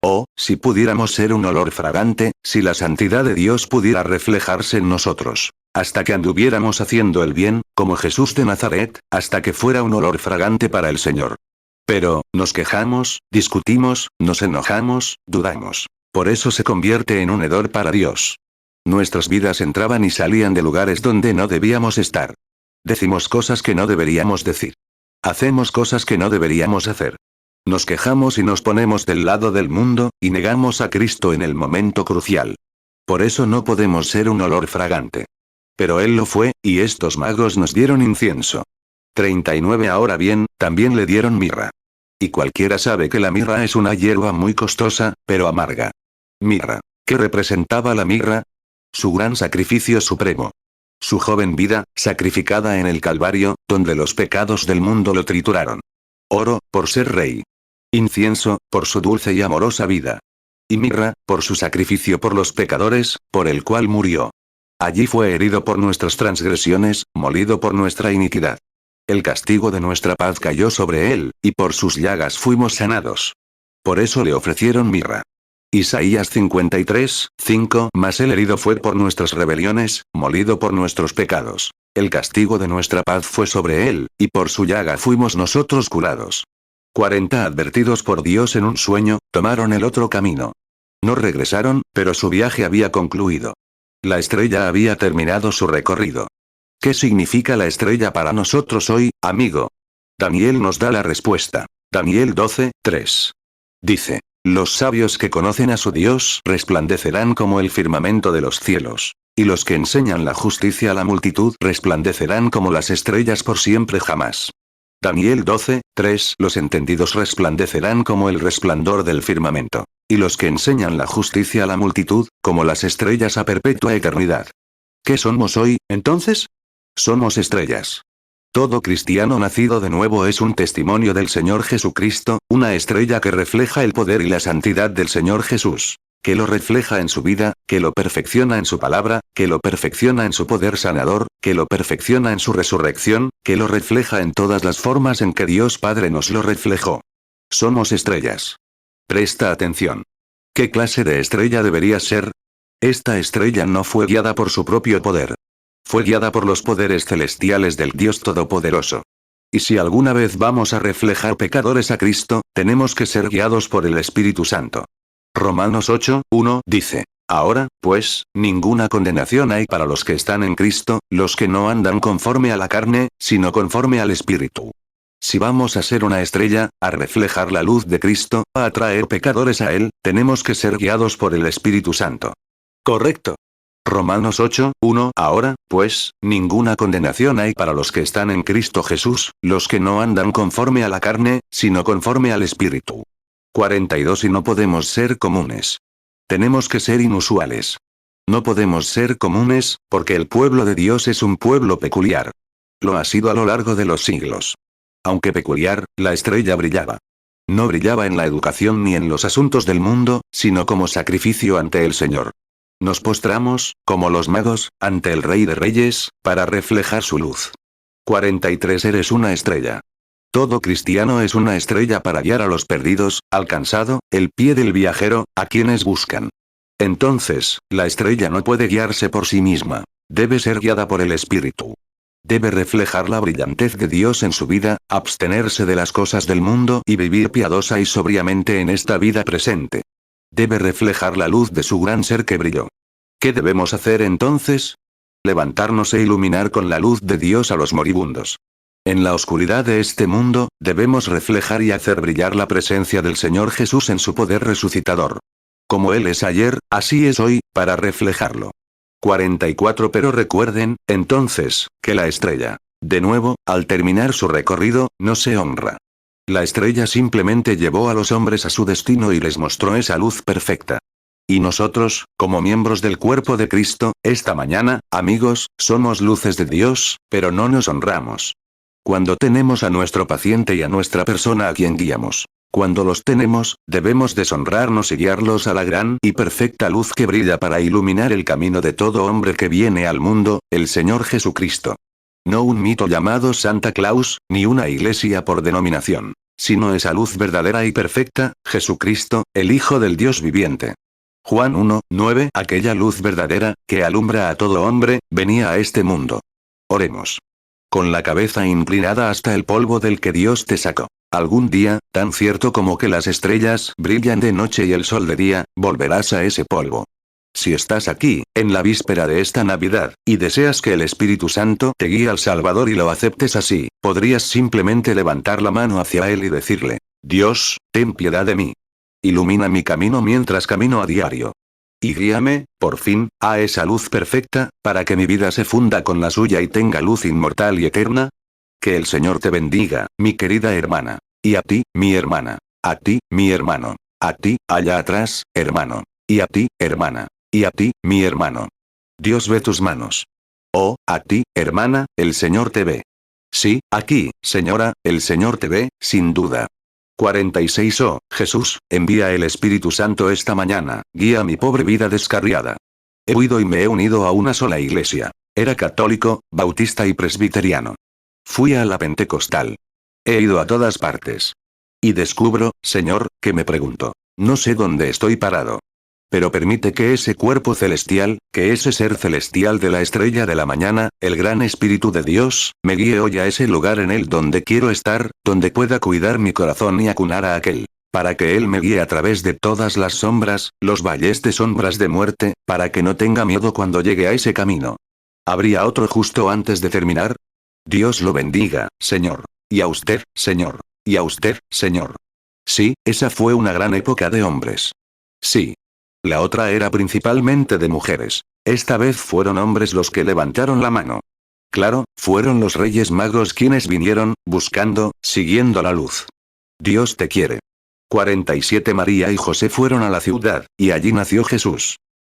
Oh, si pudiéramos ser un olor fragante, si la santidad de Dios pudiera reflejarse en nosotros. Hasta que anduviéramos haciendo el bien, como Jesús de Nazaret, hasta que fuera un olor fragante para el Señor. Pero, nos quejamos, discutimos, nos enojamos, dudamos. Por eso se convierte en un hedor para Dios. Nuestras vidas entraban y salían de lugares donde no debíamos estar. Decimos cosas que no deberíamos decir. Hacemos cosas que no deberíamos hacer. Nos quejamos y nos ponemos del lado del mundo, y negamos a Cristo en el momento crucial. Por eso no podemos ser un olor fragante. Pero Él lo fue, y estos magos nos dieron incienso. 39. Ahora bien, también le dieron mirra. Y cualquiera sabe que la mirra es una hierba muy costosa, pero amarga. Mirra. ¿Qué representaba la mirra? Su gran sacrificio supremo. Su joven vida, sacrificada en el Calvario, donde los pecados del mundo lo trituraron. Oro, por ser rey. Incienso, por su dulce y amorosa vida. Y mirra, por su sacrificio por los pecadores, por el cual murió. Allí fue herido por nuestras transgresiones, molido por nuestra iniquidad. El castigo de nuestra paz cayó sobre él, y por sus llagas fuimos sanados. Por eso le ofrecieron mirra. Isaías 53, 5. Mas el herido fue por nuestras rebeliones, molido por nuestros pecados. El castigo de nuestra paz fue sobre él, y por su llaga fuimos nosotros curados. 40 advertidos por Dios en un sueño, tomaron el otro camino. No regresaron, pero su viaje había concluido. La estrella había terminado su recorrido. ¿Qué significa la estrella para nosotros hoy, amigo? Daniel nos da la respuesta. Daniel 12, 3. Dice: los sabios que conocen a su Dios resplandecerán como el firmamento de los cielos. Y los que enseñan la justicia a la multitud resplandecerán como las estrellas por siempre jamás. Daniel 12, 3. Los entendidos resplandecerán como el resplandor del firmamento. Y los que enseñan la justicia a la multitud, como las estrellas a perpetua eternidad. ¿Qué somos hoy, entonces? Somos estrellas. Todo cristiano nacido de nuevo es un testimonio del Señor Jesucristo, una estrella que refleja el poder y la santidad del Señor Jesús. Que lo refleja en su vida, que lo perfecciona en su palabra, que lo perfecciona en su poder sanador, que lo perfecciona en su resurrección, que lo refleja en todas las formas en que Dios Padre nos lo reflejó. Somos estrellas. Presta atención. ¿Qué clase de estrella debería ser? Esta estrella no fue guiada por su propio poder. Fue guiada por los poderes celestiales del Dios Todopoderoso. Y si alguna vez vamos a reflejar pecadores a Cristo, tenemos que ser guiados por el Espíritu Santo. Romanos 8, 1 dice: ahora, pues, ninguna condenación hay para los que están en Cristo, los que no andan conforme a la carne, sino conforme al Espíritu. Si vamos a ser una estrella, a reflejar la luz de Cristo, a atraer pecadores a Él, tenemos que ser guiados por el Espíritu Santo. ¿Correcto? Romanos 8, 1. Ahora, pues, ninguna condenación hay para los que están en Cristo Jesús, los que no andan conforme a la carne, sino conforme al Espíritu. 42. Y no podemos ser comunes. Tenemos que ser inusuales. No podemos ser comunes, porque el pueblo de Dios es un pueblo peculiar. Lo ha sido a lo largo de los siglos. Aunque peculiar, la estrella brillaba. No brillaba en la educación ni en los asuntos del mundo, sino como sacrificio ante el Señor. Nos postramos, como los magos, ante el Rey de Reyes, para reflejar su luz. 43. Eres una estrella. Todo cristiano es una estrella para guiar a los perdidos, al cansado, el pie del viajero, a quienes buscan. Entonces, la estrella no puede guiarse por sí misma. Debe ser guiada por el Espíritu. Debe reflejar la brillantez de Dios en su vida, abstenerse de las cosas del mundo y vivir piadosa y sobriamente en esta vida presente. Debe reflejar la luz de su gran ser que brilló. ¿Qué debemos hacer entonces? Levantarnos e iluminar con la luz de Dios a los moribundos. En la oscuridad de este mundo, debemos reflejar y hacer brillar la presencia del Señor Jesús en su poder resucitador. Como Él es ayer, así es hoy, para reflejarlo. 44. Pero recuerden, entonces, que la estrella, de nuevo, al terminar su recorrido, no se honra. La estrella simplemente llevó a los hombres a su destino y les mostró esa luz perfecta. Y nosotros, como miembros del cuerpo de Cristo, esta mañana, amigos, somos luces de Dios, pero no nos honramos. Cuando tenemos a nuestro paciente y a nuestra persona a quien guiamos. Cuando los tenemos, debemos deshonrarnos y guiarlos a la gran y perfecta luz que brilla para iluminar el camino de todo hombre que viene al mundo, el Señor Jesucristo. No un mito llamado Santa Claus, ni una iglesia por denominación, sino esa luz verdadera y perfecta, Jesucristo, el Hijo del Dios viviente. Juan 1, 9. Aquella luz verdadera, que alumbra a todo hombre, venía a este mundo. Oremos. Con la cabeza inclinada hasta el polvo del que Dios te sacó. Algún día, tan cierto como que las estrellas brillan de noche y el sol de día, volverás a ese polvo. Si estás aquí, en la víspera de esta Navidad, y deseas que el Espíritu Santo te guíe al Salvador y lo aceptes así, podrías simplemente levantar la mano hacia Él y decirle: Dios, ten piedad de mí. Ilumina mi camino mientras camino a diario. Y guíame, por fin, a esa luz perfecta, para que mi vida se funda con la suya y tenga luz inmortal y eterna. Que el Señor te bendiga, mi querida hermana. Y a ti, mi hermana. A ti, mi hermano. A ti, allá atrás, hermano. Y a ti, hermana. Y a ti, mi hermano. Dios ve tus manos. Oh, a ti, hermana, el Señor te ve. Sí, aquí, señora, el Señor te ve, sin duda. 46. Oh, Jesús, envía el Espíritu Santo esta mañana, guía mi pobre vida descarriada. He huido y me he unido a una sola iglesia. Era católico, bautista y presbiteriano. Fui a la pentecostal. He ido a todas partes. Y descubro, Señor, que me pregunto. No sé dónde estoy parado. Pero permite que ese cuerpo celestial, que ese ser celestial de la estrella de la mañana, el gran Espíritu de Dios, me guíe hoy a ese lugar en él donde quiero estar, donde pueda cuidar mi corazón y acunar a aquel. Para que él me guíe a través de todas las sombras, los valles de sombras de muerte, para que no tenga miedo cuando llegue a ese camino. ¿Habría otro justo antes de terminar? Dios lo bendiga, Señor. Y a usted, Señor. Y a usted, Señor. Sí, esa fue una gran época de hombres. Sí. La otra era principalmente de mujeres. Esta vez fueron hombres los que levantaron la mano. Claro, fueron los Reyes Magos quienes vinieron, buscando, siguiendo la luz. Dios te quiere. 47. María y José fueron a la ciudad, y allí nació Jesús.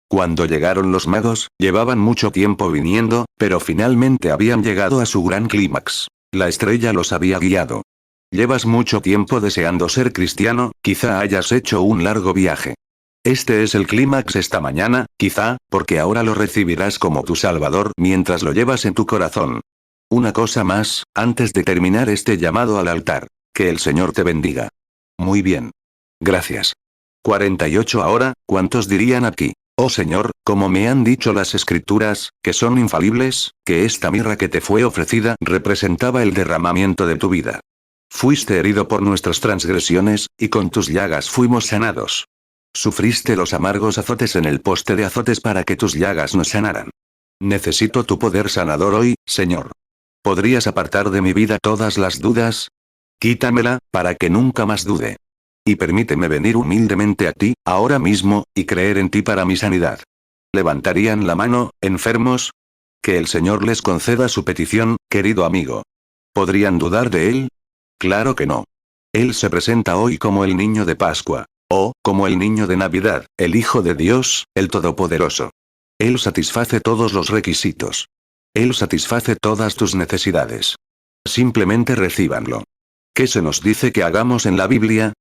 Cuando llegaron los magos, llevaban mucho tiempo viniendo, pero finalmente habían llegado a su gran clímax. La estrella los había guiado. Llevas mucho tiempo deseando ser cristiano, quizá hayas hecho un largo viaje. Este es el clímax esta mañana, quizá, porque ahora lo recibirás como tu Salvador mientras lo llevas en tu corazón. Una cosa más, antes de terminar este llamado al altar. Que el Señor te bendiga. Muy bien. Gracias. 48. Ahora, ¿cuántos dirían aquí? Oh Señor, como me han dicho las Escrituras, que son infalibles, que esta mirra que te fue ofrecida representaba el derramamiento de tu vida. Fuiste herido por nuestras transgresiones, y con tus llagas fuimos sanados. Sufriste los amargos azotes en el poste de azotes para que tus llagas nos sanaran. Necesito tu poder sanador hoy, Señor. ¿Podrías apartar de mi vida todas las dudas? Quítamela, para que nunca más dude. Y permíteme venir humildemente a ti, ahora mismo, y creer en ti para mi sanidad. ¿Levantarían la mano, enfermos? Que el Señor les conceda su petición, querido amigo. ¿Podrían dudar de él? Claro que no. Él se presenta hoy como el niño de Pascua. O, como el niño de Navidad, el Hijo de Dios, el Todopoderoso. Él satisface todos los requisitos. Él satisface todas tus necesidades. Simplemente recíbanlo. ¿Qué se nos dice que hagamos en la Biblia?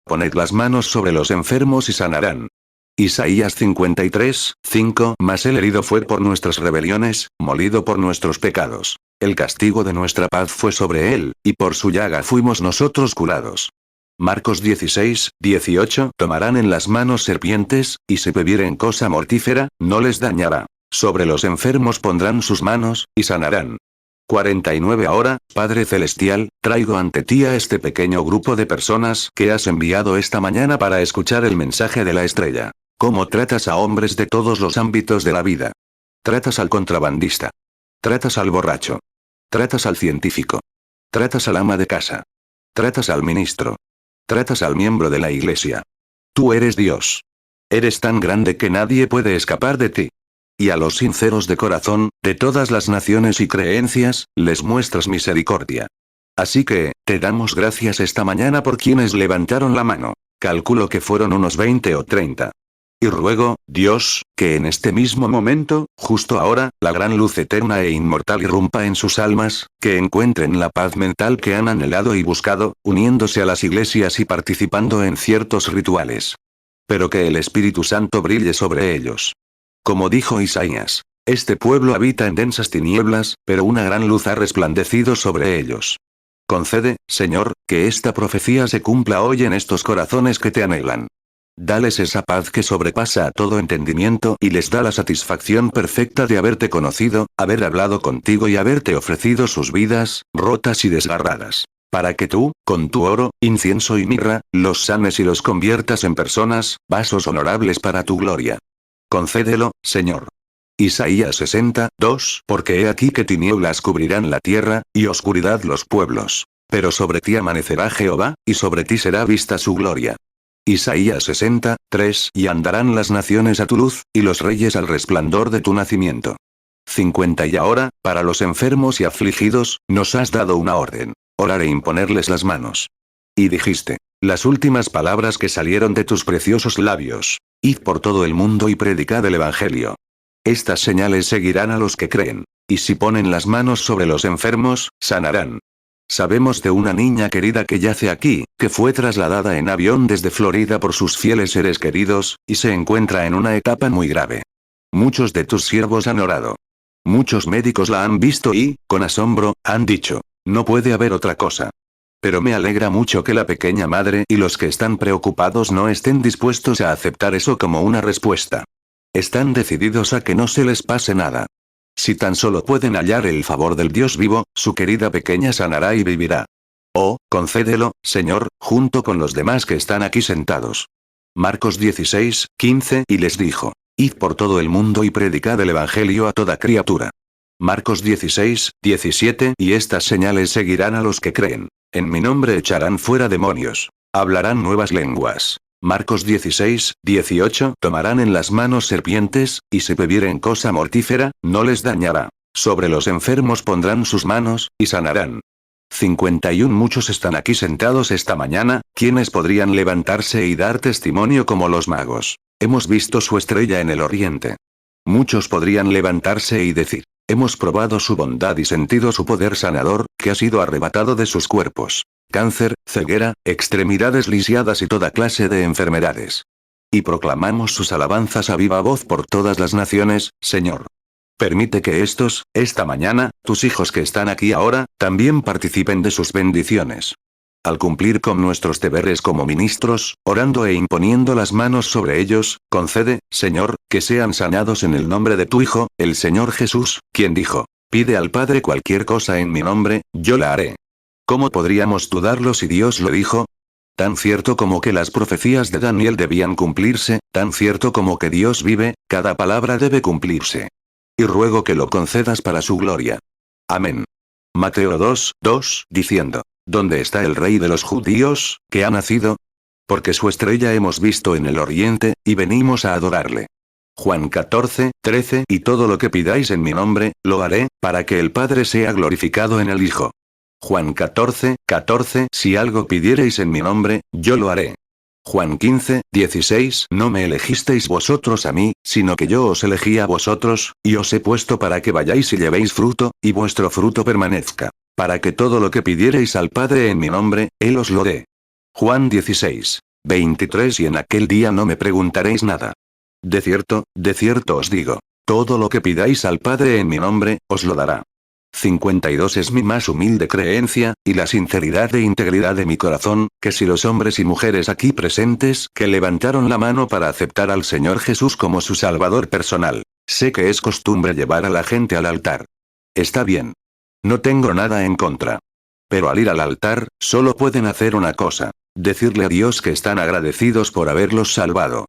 Poned las manos sobre los enfermos y sanarán. Isaías 53, 5. Mas el herido fue por nuestras rebeliones, molido por nuestros pecados. El castigo de nuestra paz fue sobre él, y por su llaga fuimos nosotros curados. Marcos 16, 18. Tomarán en las manos serpientes, y si bebieren cosa mortífera, no les dañará. Sobre los enfermos pondrán sus manos, y sanarán. 49. Ahora, Padre Celestial, traigo ante ti a este pequeño grupo de personas que has enviado esta mañana para escuchar el mensaje de la estrella. ¿Cómo tratas a hombres de todos los ámbitos de la vida? Tratas al contrabandista. Tratas al borracho. Tratas al científico. Tratas al ama de casa. Tratas al ministro. Tratas al miembro de la iglesia. Tú eres Dios. Eres tan grande que nadie puede escapar de ti. Y a los sinceros de corazón, de todas las naciones y creencias, les muestras misericordia. Así que, te damos gracias esta mañana por quienes levantaron la mano. Calculo que fueron unos 20 o 30. Y ruego, Dios, que en este mismo momento, justo ahora, la gran luz eterna e inmortal irrumpa en sus almas, que encuentren la paz mental que han anhelado y buscado, uniéndose a las iglesias y participando en ciertos rituales. Pero que el Espíritu Santo brille sobre ellos. Como dijo Isaías, este pueblo habita en densas tinieblas, pero una gran luz ha resplandecido sobre ellos. Concede, Señor, que esta profecía se cumpla hoy en estos corazones que te anhelan. Dales esa paz que sobrepasa a todo entendimiento y les da la satisfacción perfecta de haberte conocido, haber hablado contigo y haberte ofrecido sus vidas, rotas y desgarradas. Para que tú, con tu oro, incienso y mirra, los sanes y los conviertas en personas, vasos honorables para tu gloria. Concédelo, Señor. Isaías 60, 2. Porque he aquí que tinieblas cubrirán la tierra, y oscuridad los pueblos. Pero sobre ti amanecerá Jehová, y sobre ti será vista su gloria. Isaías 60, 3. Y andarán las naciones a tu luz, y los reyes al resplandor de tu nacimiento. 50. Y ahora, para los enfermos y afligidos, nos has dado una orden. Orar e imponerles las manos. Y dijiste, las últimas palabras que salieron de tus preciosos labios. Id por todo el mundo y predicad el Evangelio. Estas señales seguirán a los que creen. Y si ponen las manos sobre los enfermos, sanarán. Sabemos de una niña querida que yace aquí, que fue trasladada en avión desde Florida por sus fieles seres queridos, y se encuentra en una etapa muy grave. Muchos de tus siervos han orado. Muchos médicos la han visto y, con asombro, han dicho, no puede haber otra cosa. Pero me alegra mucho que la pequeña madre y los que están preocupados no estén dispuestos a aceptar eso como una respuesta. Están decididos a que no se les pase nada. Si tan solo pueden hallar el favor del Dios vivo, su querida pequeña sanará y vivirá. Oh, concédelo, Señor, junto con los demás que están aquí sentados. Marcos 16, 15 y les dijo, id por todo el mundo y predicad el evangelio a toda criatura. Marcos 16, 17 y estas señales seguirán a los que creen. En mi nombre echarán fuera demonios. Hablarán nuevas lenguas. Marcos 16, 18 tomarán en las manos serpientes, y si bebieren cosa mortífera, no les dañará. Sobre los enfermos pondrán sus manos, y sanarán. 51 Muchos están aquí sentados esta mañana, quienes podrían levantarse y dar testimonio como los magos. Hemos visto su estrella en el oriente. Muchos podrían levantarse y decir, hemos probado su bondad y sentido su poder sanador, que ha sido arrebatado de sus cuerpos. Cáncer, ceguera, extremidades lisiadas y toda clase de enfermedades. Y proclamamos sus alabanzas a viva voz por todas las naciones, Señor. Permite que esta mañana, tus hijos que están aquí ahora, también participen de sus bendiciones. Al cumplir con nuestros deberes como ministros, orando e imponiendo las manos sobre ellos, concede, Señor, que sean sanados en el nombre de tu Hijo, el Señor Jesús, quien dijo, pide al Padre cualquier cosa en mi nombre, yo la haré. ¿Cómo podríamos dudarlo si Dios lo dijo? Tan cierto como que las profecías de Daniel debían cumplirse, tan cierto como que Dios vive, cada palabra debe cumplirse. Y ruego que lo concedas para su gloria. Amén. Mateo 2, 2, diciendo, ¿dónde está el Rey de los judíos, que ha nacido? Porque su estrella hemos visto en el oriente, y venimos a adorarle. Juan 14, 13 y todo lo que pidáis en mi nombre, lo haré, para que el Padre sea glorificado en el Hijo. Juan 14, 14 Si algo pidiereis en mi nombre, yo lo haré. Juan 15, 16 No me elegisteis vosotros a mí, sino que yo os elegí a vosotros, y os he puesto para que vayáis y llevéis fruto, y vuestro fruto permanezca. Para que todo lo que pidiereis al Padre en mi nombre, Él os lo dé. Juan 16, 23 Y en aquel día no me preguntaréis nada. De cierto os digo, todo lo que pidáis al Padre en mi nombre, os lo dará. 52 Es mi más humilde creencia, y la sinceridad e integridad de mi corazón, que si los hombres y mujeres aquí presentes que levantaron la mano para aceptar al Señor Jesús como su Salvador personal, sé que es costumbre llevar a la gente al altar. Está bien. No tengo nada en contra. Pero al ir al altar, solo pueden hacer una cosa, decirle a Dios que están agradecidos por haberlos salvado.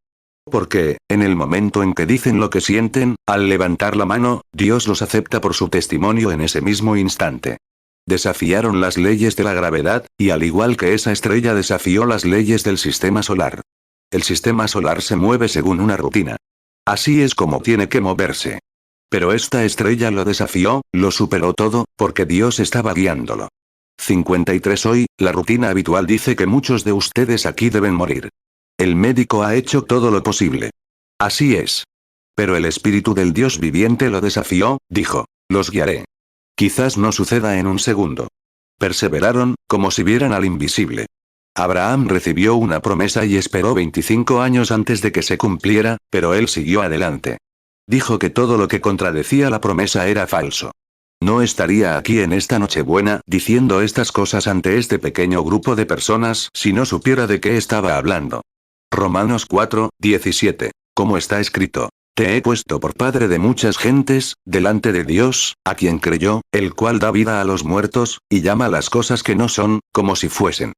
Porque, en el momento en que dicen lo que sienten, al levantar la mano, Dios los acepta por su testimonio en ese mismo instante. Desafiaron las leyes de la gravedad, y al igual que esa estrella desafió las leyes del sistema solar. El sistema solar se mueve según una rutina. Así es como tiene que moverse. Pero esta estrella lo desafió, lo superó todo, porque Dios estaba guiándolo. 53 Hoy, la rutina habitual dice que muchos de ustedes aquí deben morir. El médico ha hecho todo lo posible. Así es. Pero el Espíritu del Dios viviente lo desafió, dijo, los guiaré. Quizás no suceda en un segundo. Perseveraron, como si vieran al invisible. Abraham recibió una promesa y esperó 25 años antes de que se cumpliera, pero él siguió adelante. Dijo que todo lo que contradecía la promesa era falso. No estaría aquí en esta Nochebuena diciendo estas cosas ante este pequeño grupo de personas si no supiera de qué estaba hablando. Romanos 4, 17. Como está escrito, te he puesto por padre de muchas gentes, delante de Dios, a quien creyó, el cual da vida a los muertos, y llama las cosas que no son, como si fuesen.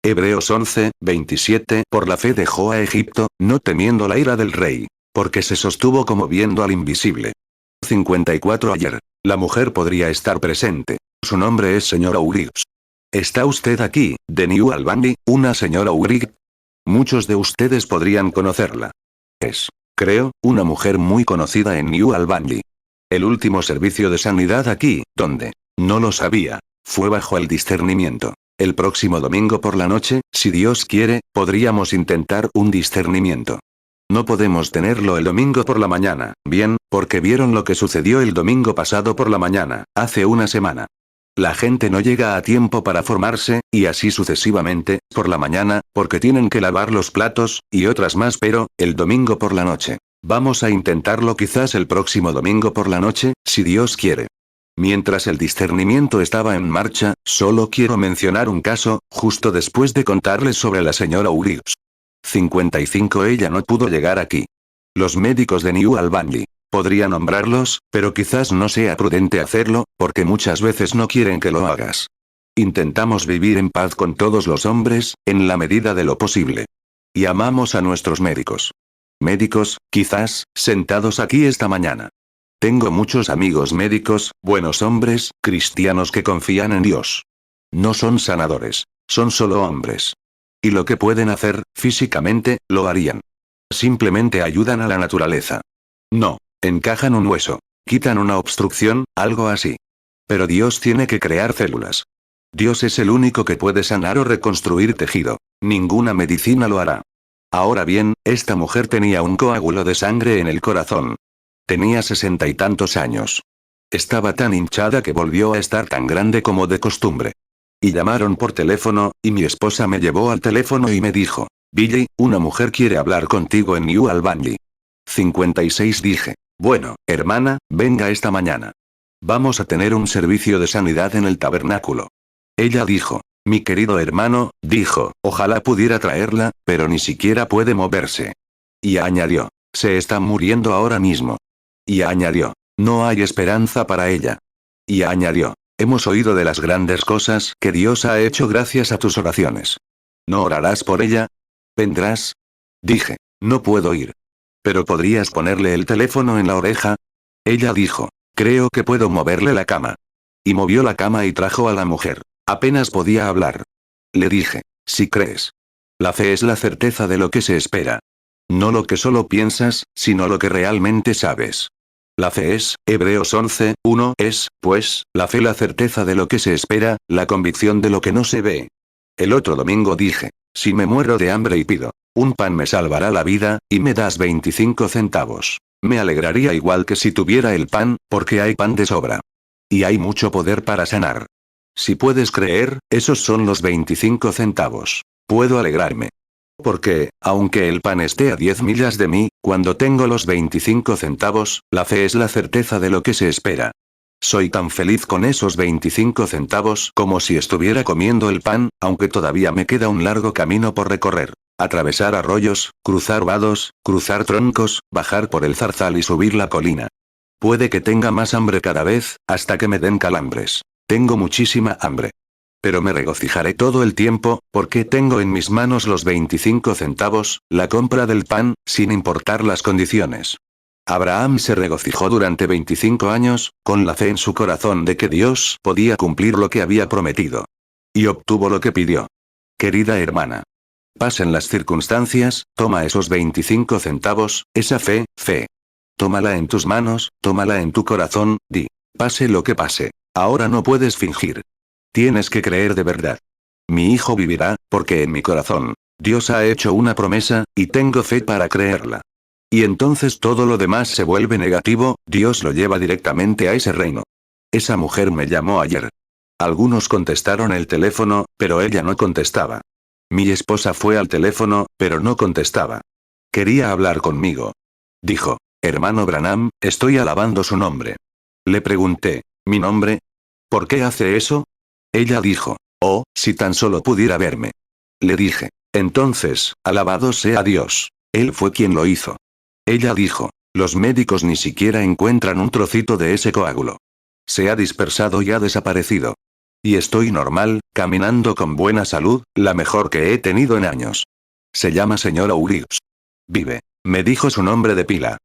Hebreos 11, 27. Por la fe dejó a Egipto, no temiendo la ira del rey, porque se sostuvo como viendo al invisible. 54 Ayer. La mujer podría estar presente. Su nombre es señora Urix. ¿Está usted aquí, de New Albany, una señora Urix? Muchos de ustedes podrían conocerla. Es, creo, una mujer muy conocida en New Albany. El último servicio de sanidad aquí, donde, no lo sabía, fue bajo el discernimiento. El próximo domingo por la noche, si Dios quiere, podríamos intentar un discernimiento. No podemos tenerlo el domingo por la mañana, bien, porque vieron lo que sucedió el domingo pasado por la mañana, hace una semana. La gente no llega a tiempo para formarse, y así sucesivamente, por la mañana, porque tienen que lavar los platos, y otras más, pero, el domingo por la noche. Vamos a intentarlo quizás el próximo domingo por la noche, si Dios quiere. Mientras el discernimiento estaba en marcha, solo quiero mencionar un caso, justo después de contarles sobre la señora Williams. 55. Ella no pudo llegar aquí. Los médicos de New Albany. Podría nombrarlos, pero quizás no sea prudente hacerlo, porque muchas veces no quieren que lo hagas. Intentamos vivir en paz con todos los hombres, en la medida de lo posible. Y amamos a nuestros médicos. Médicos, quizás, sentados aquí esta mañana. Tengo muchos amigos médicos, buenos hombres, cristianos que confían en Dios. No son sanadores, son solo hombres. Y lo que pueden hacer, físicamente, lo harían. Simplemente ayudan a la naturaleza. No, encajan un hueso, quitan una obstrucción, algo así. Pero Dios tiene que crear células. Dios es el único que puede sanar o reconstruir tejido. Ninguna medicina lo hará. Ahora bien, esta mujer tenía un coágulo de sangre en el corazón. Tenía 60 y tantos años. Estaba tan hinchada que volvió a estar tan grande como de costumbre. Y llamaron por teléfono, y mi esposa me llevó al teléfono y me dijo, Billy, una mujer quiere hablar contigo en New Albany. 56. Dije, bueno, hermana, venga esta mañana. Vamos a tener un servicio de sanidad en el tabernáculo. Ella dijo, mi querido hermano, dijo, ojalá pudiera traerla, pero ni siquiera puede moverse. Y añadió, se está muriendo ahora mismo. Y añadió, no hay esperanza para ella. Y añadió, hemos oído de las grandes cosas que Dios ha hecho gracias a tus oraciones. ¿No orarás por ella? ¿Vendrás? Dije, no puedo ir. ¿Pero podrías ponerle el teléfono en la oreja? Ella dijo, creo que puedo moverle la cama. Y movió la cama y trajo a la mujer. Apenas podía hablar. Le dije, si crees. La fe es la certeza de lo que se espera. No lo que solo piensas, sino lo que realmente sabes. La fe es, Hebreos 11:1 es, pues, la fe la certeza de lo que se espera, la convicción de lo que no se ve. El otro domingo dije, si me muero de hambre y pido, un pan me salvará la vida, y me das 25 centavos. Me alegraría igual que si tuviera el pan, porque hay pan de sobra. Y hay mucho poder para sanar. Si puedes creer, esos son los 25 centavos. Puedo alegrarme. Porque, aunque el pan esté a 10 millas de mí, cuando tengo los 25 centavos, la fe es la certeza de lo que se espera. Soy tan feliz con esos 25 centavos como si estuviera comiendo el pan, aunque todavía me queda un largo camino por recorrer. Atravesar arroyos, cruzar vados, cruzar troncos, bajar por el zarzal y subir la colina. Puede que tenga más hambre cada vez, hasta que me den calambres. Tengo muchísima hambre. Pero me regocijaré todo el tiempo, porque tengo en mis manos los 25 centavos, la compra del pan, sin importar las condiciones. Abraham se regocijó durante 25 años, con la fe en su corazón de que Dios podía cumplir lo que había prometido. Y obtuvo lo que pidió. Querida hermana. Pasen las circunstancias, toma esos 25 centavos, esa fe. Tómala en tus manos, tómala en tu corazón, di. Pase lo que pase. Ahora no puedes fingir. Tienes que creer de verdad. Mi hijo vivirá, porque en mi corazón, Dios ha hecho una promesa, y tengo fe para creerla. Y entonces todo lo demás se vuelve negativo, Dios lo lleva directamente a ese reino. Esa mujer me llamó ayer. Algunos contestaron el teléfono, pero ella no contestaba. Mi esposa fue al teléfono, pero no contestaba. Quería hablar conmigo. Dijo, hermano Branham, estoy alabando su nombre. Le pregunté, ¿mi nombre? ¿Por qué hace eso? Ella dijo, oh, si tan solo pudiera verme. Le dije, entonces, alabado sea Dios. Él fue quien lo hizo. Ella dijo, los médicos ni siquiera encuentran un trocito de ese coágulo. Se ha dispersado y ha desaparecido. Y estoy normal, caminando con buena salud, la mejor que he tenido en años. Se llama señora Williams. Vive. Me dijo su nombre de pila.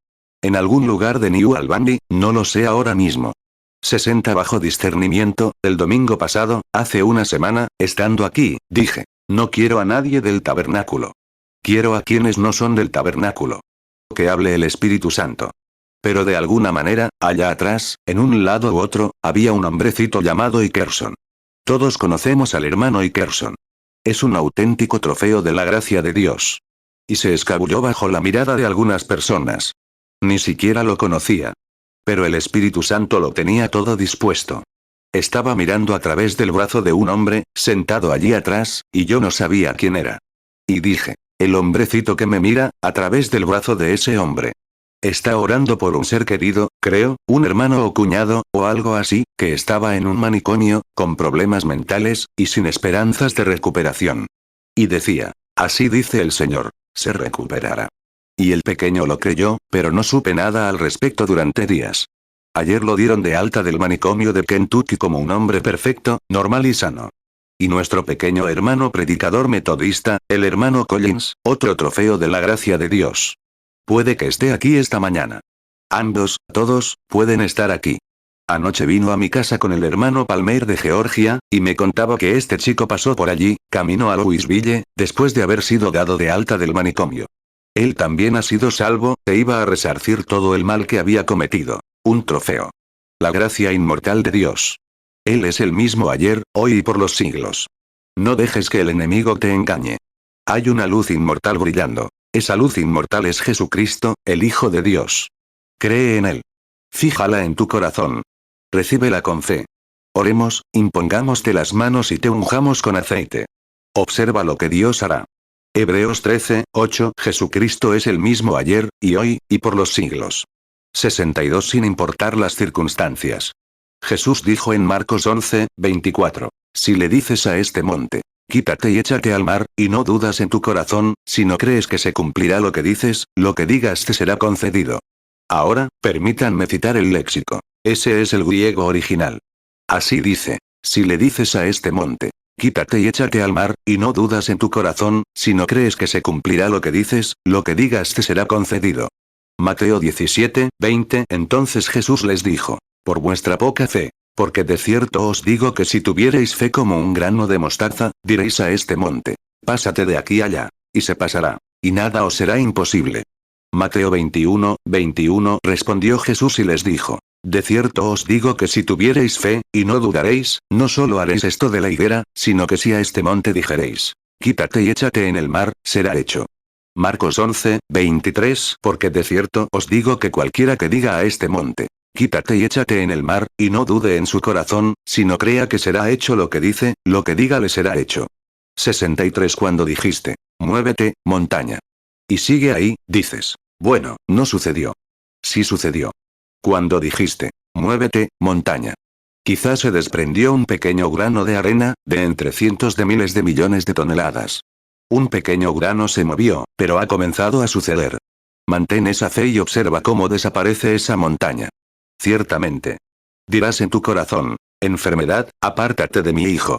En algún lugar de New Albany, no lo sé ahora mismo. 60 bajo discernimiento, el domingo pasado, hace una semana, estando aquí, dije, no quiero a nadie del tabernáculo. Quiero a quienes no son del tabernáculo. Que hable el Espíritu Santo. Pero de alguna manera, allá atrás, en un lado u otro, había un hombrecito llamado Ikerson. Todos conocemos al hermano Ikerson. Es un auténtico trofeo de la gracia de Dios. y se escabulló bajo la mirada de algunas personas. Ni siquiera lo conocía. Pero el Espíritu Santo lo tenía todo dispuesto. Estaba mirando a través del brazo de un hombre, sentado allí atrás, y yo no sabía quién era. Y dije, el hombrecito que me mira, a través del brazo de ese hombre. Está orando por un ser querido, creo, un hermano o cuñado, o algo así, que estaba en un manicomio, con problemas mentales, y sin esperanzas de recuperación. Y decía, así dice el Señor, se recuperará. Y el pequeño lo creyó, pero no supe nada al respecto durante días. Ayer lo dieron de alta del manicomio de Kentucky como un hombre perfecto, normal y sano. Y nuestro pequeño hermano predicador metodista, el hermano Collins, otro trofeo de la gracia de Dios. Puede que esté aquí esta mañana. Ambos, todos, pueden estar aquí. Anoche vino a mi casa con el hermano Palmer de Georgia, y me contaba que este chico pasó por allí, camino a Louisville, después de haber sido dado de alta del manicomio. Él también ha sido salvo, e iba a resarcir todo el mal que había cometido. Un trofeo. La gracia inmortal de Dios. Él es el mismo ayer, hoy y por los siglos. No dejes que el enemigo te engañe. Hay una luz inmortal brillando. Esa luz inmortal es Jesucristo, el Hijo de Dios. Cree en Él. Fíjala en tu corazón. Recíbela con fe. Oremos, impongámoste las manos y te unjamos con aceite. Observa lo que Dios hará. Hebreos 13, 8. Jesucristo es el mismo ayer, y hoy, y por los siglos. 62. Sin importar las circunstancias. Jesús dijo en Marcos 11, 24. Si le dices a este monte, quítate y échate al mar, y no dudas en tu corazón, si no crees que se cumplirá lo que dices, lo que digas te será concedido. Ahora, permítanme citar el léxico. Ese es el griego original. Así dice, si le dices a este monte, quítate y échate al mar, y no dudas en tu corazón, si no crees que se cumplirá lo que dices, lo que digas te será concedido. Mateo 17, 20. Entonces Jesús les dijo, por vuestra poca fe, porque de cierto os digo que si tuvierais fe como un grano de mostaza, diréis a este monte, pásate de aquí allá, y se pasará, y nada os será imposible. Mateo 21, 21. Respondió Jesús y les dijo, de cierto os digo que si tuvierais fe, y no dudaréis, no solo haréis esto de la higuera, sino que si a este monte dijeréis, quítate y échate en el mar, será hecho. Marcos 11, 23. Porque de cierto os digo que cualquiera que diga a este monte, quítate y échate en el mar, y no dude en su corazón, sino crea que será hecho lo que dice, lo que diga le será hecho. 63. Cuando dijiste, muévete, montaña. Y sigue ahí, dices, bueno, no sucedió. Sí sucedió. Cuando dijiste, muévete, montaña. Quizás se desprendió un pequeño grano de arena, de entre cientos de miles de millones de toneladas. Un pequeño grano se movió, pero ha comenzado a suceder. Mantén esa fe y observa cómo desaparece esa montaña. Ciertamente. Dirás en tu corazón, enfermedad, apártate de mi hijo.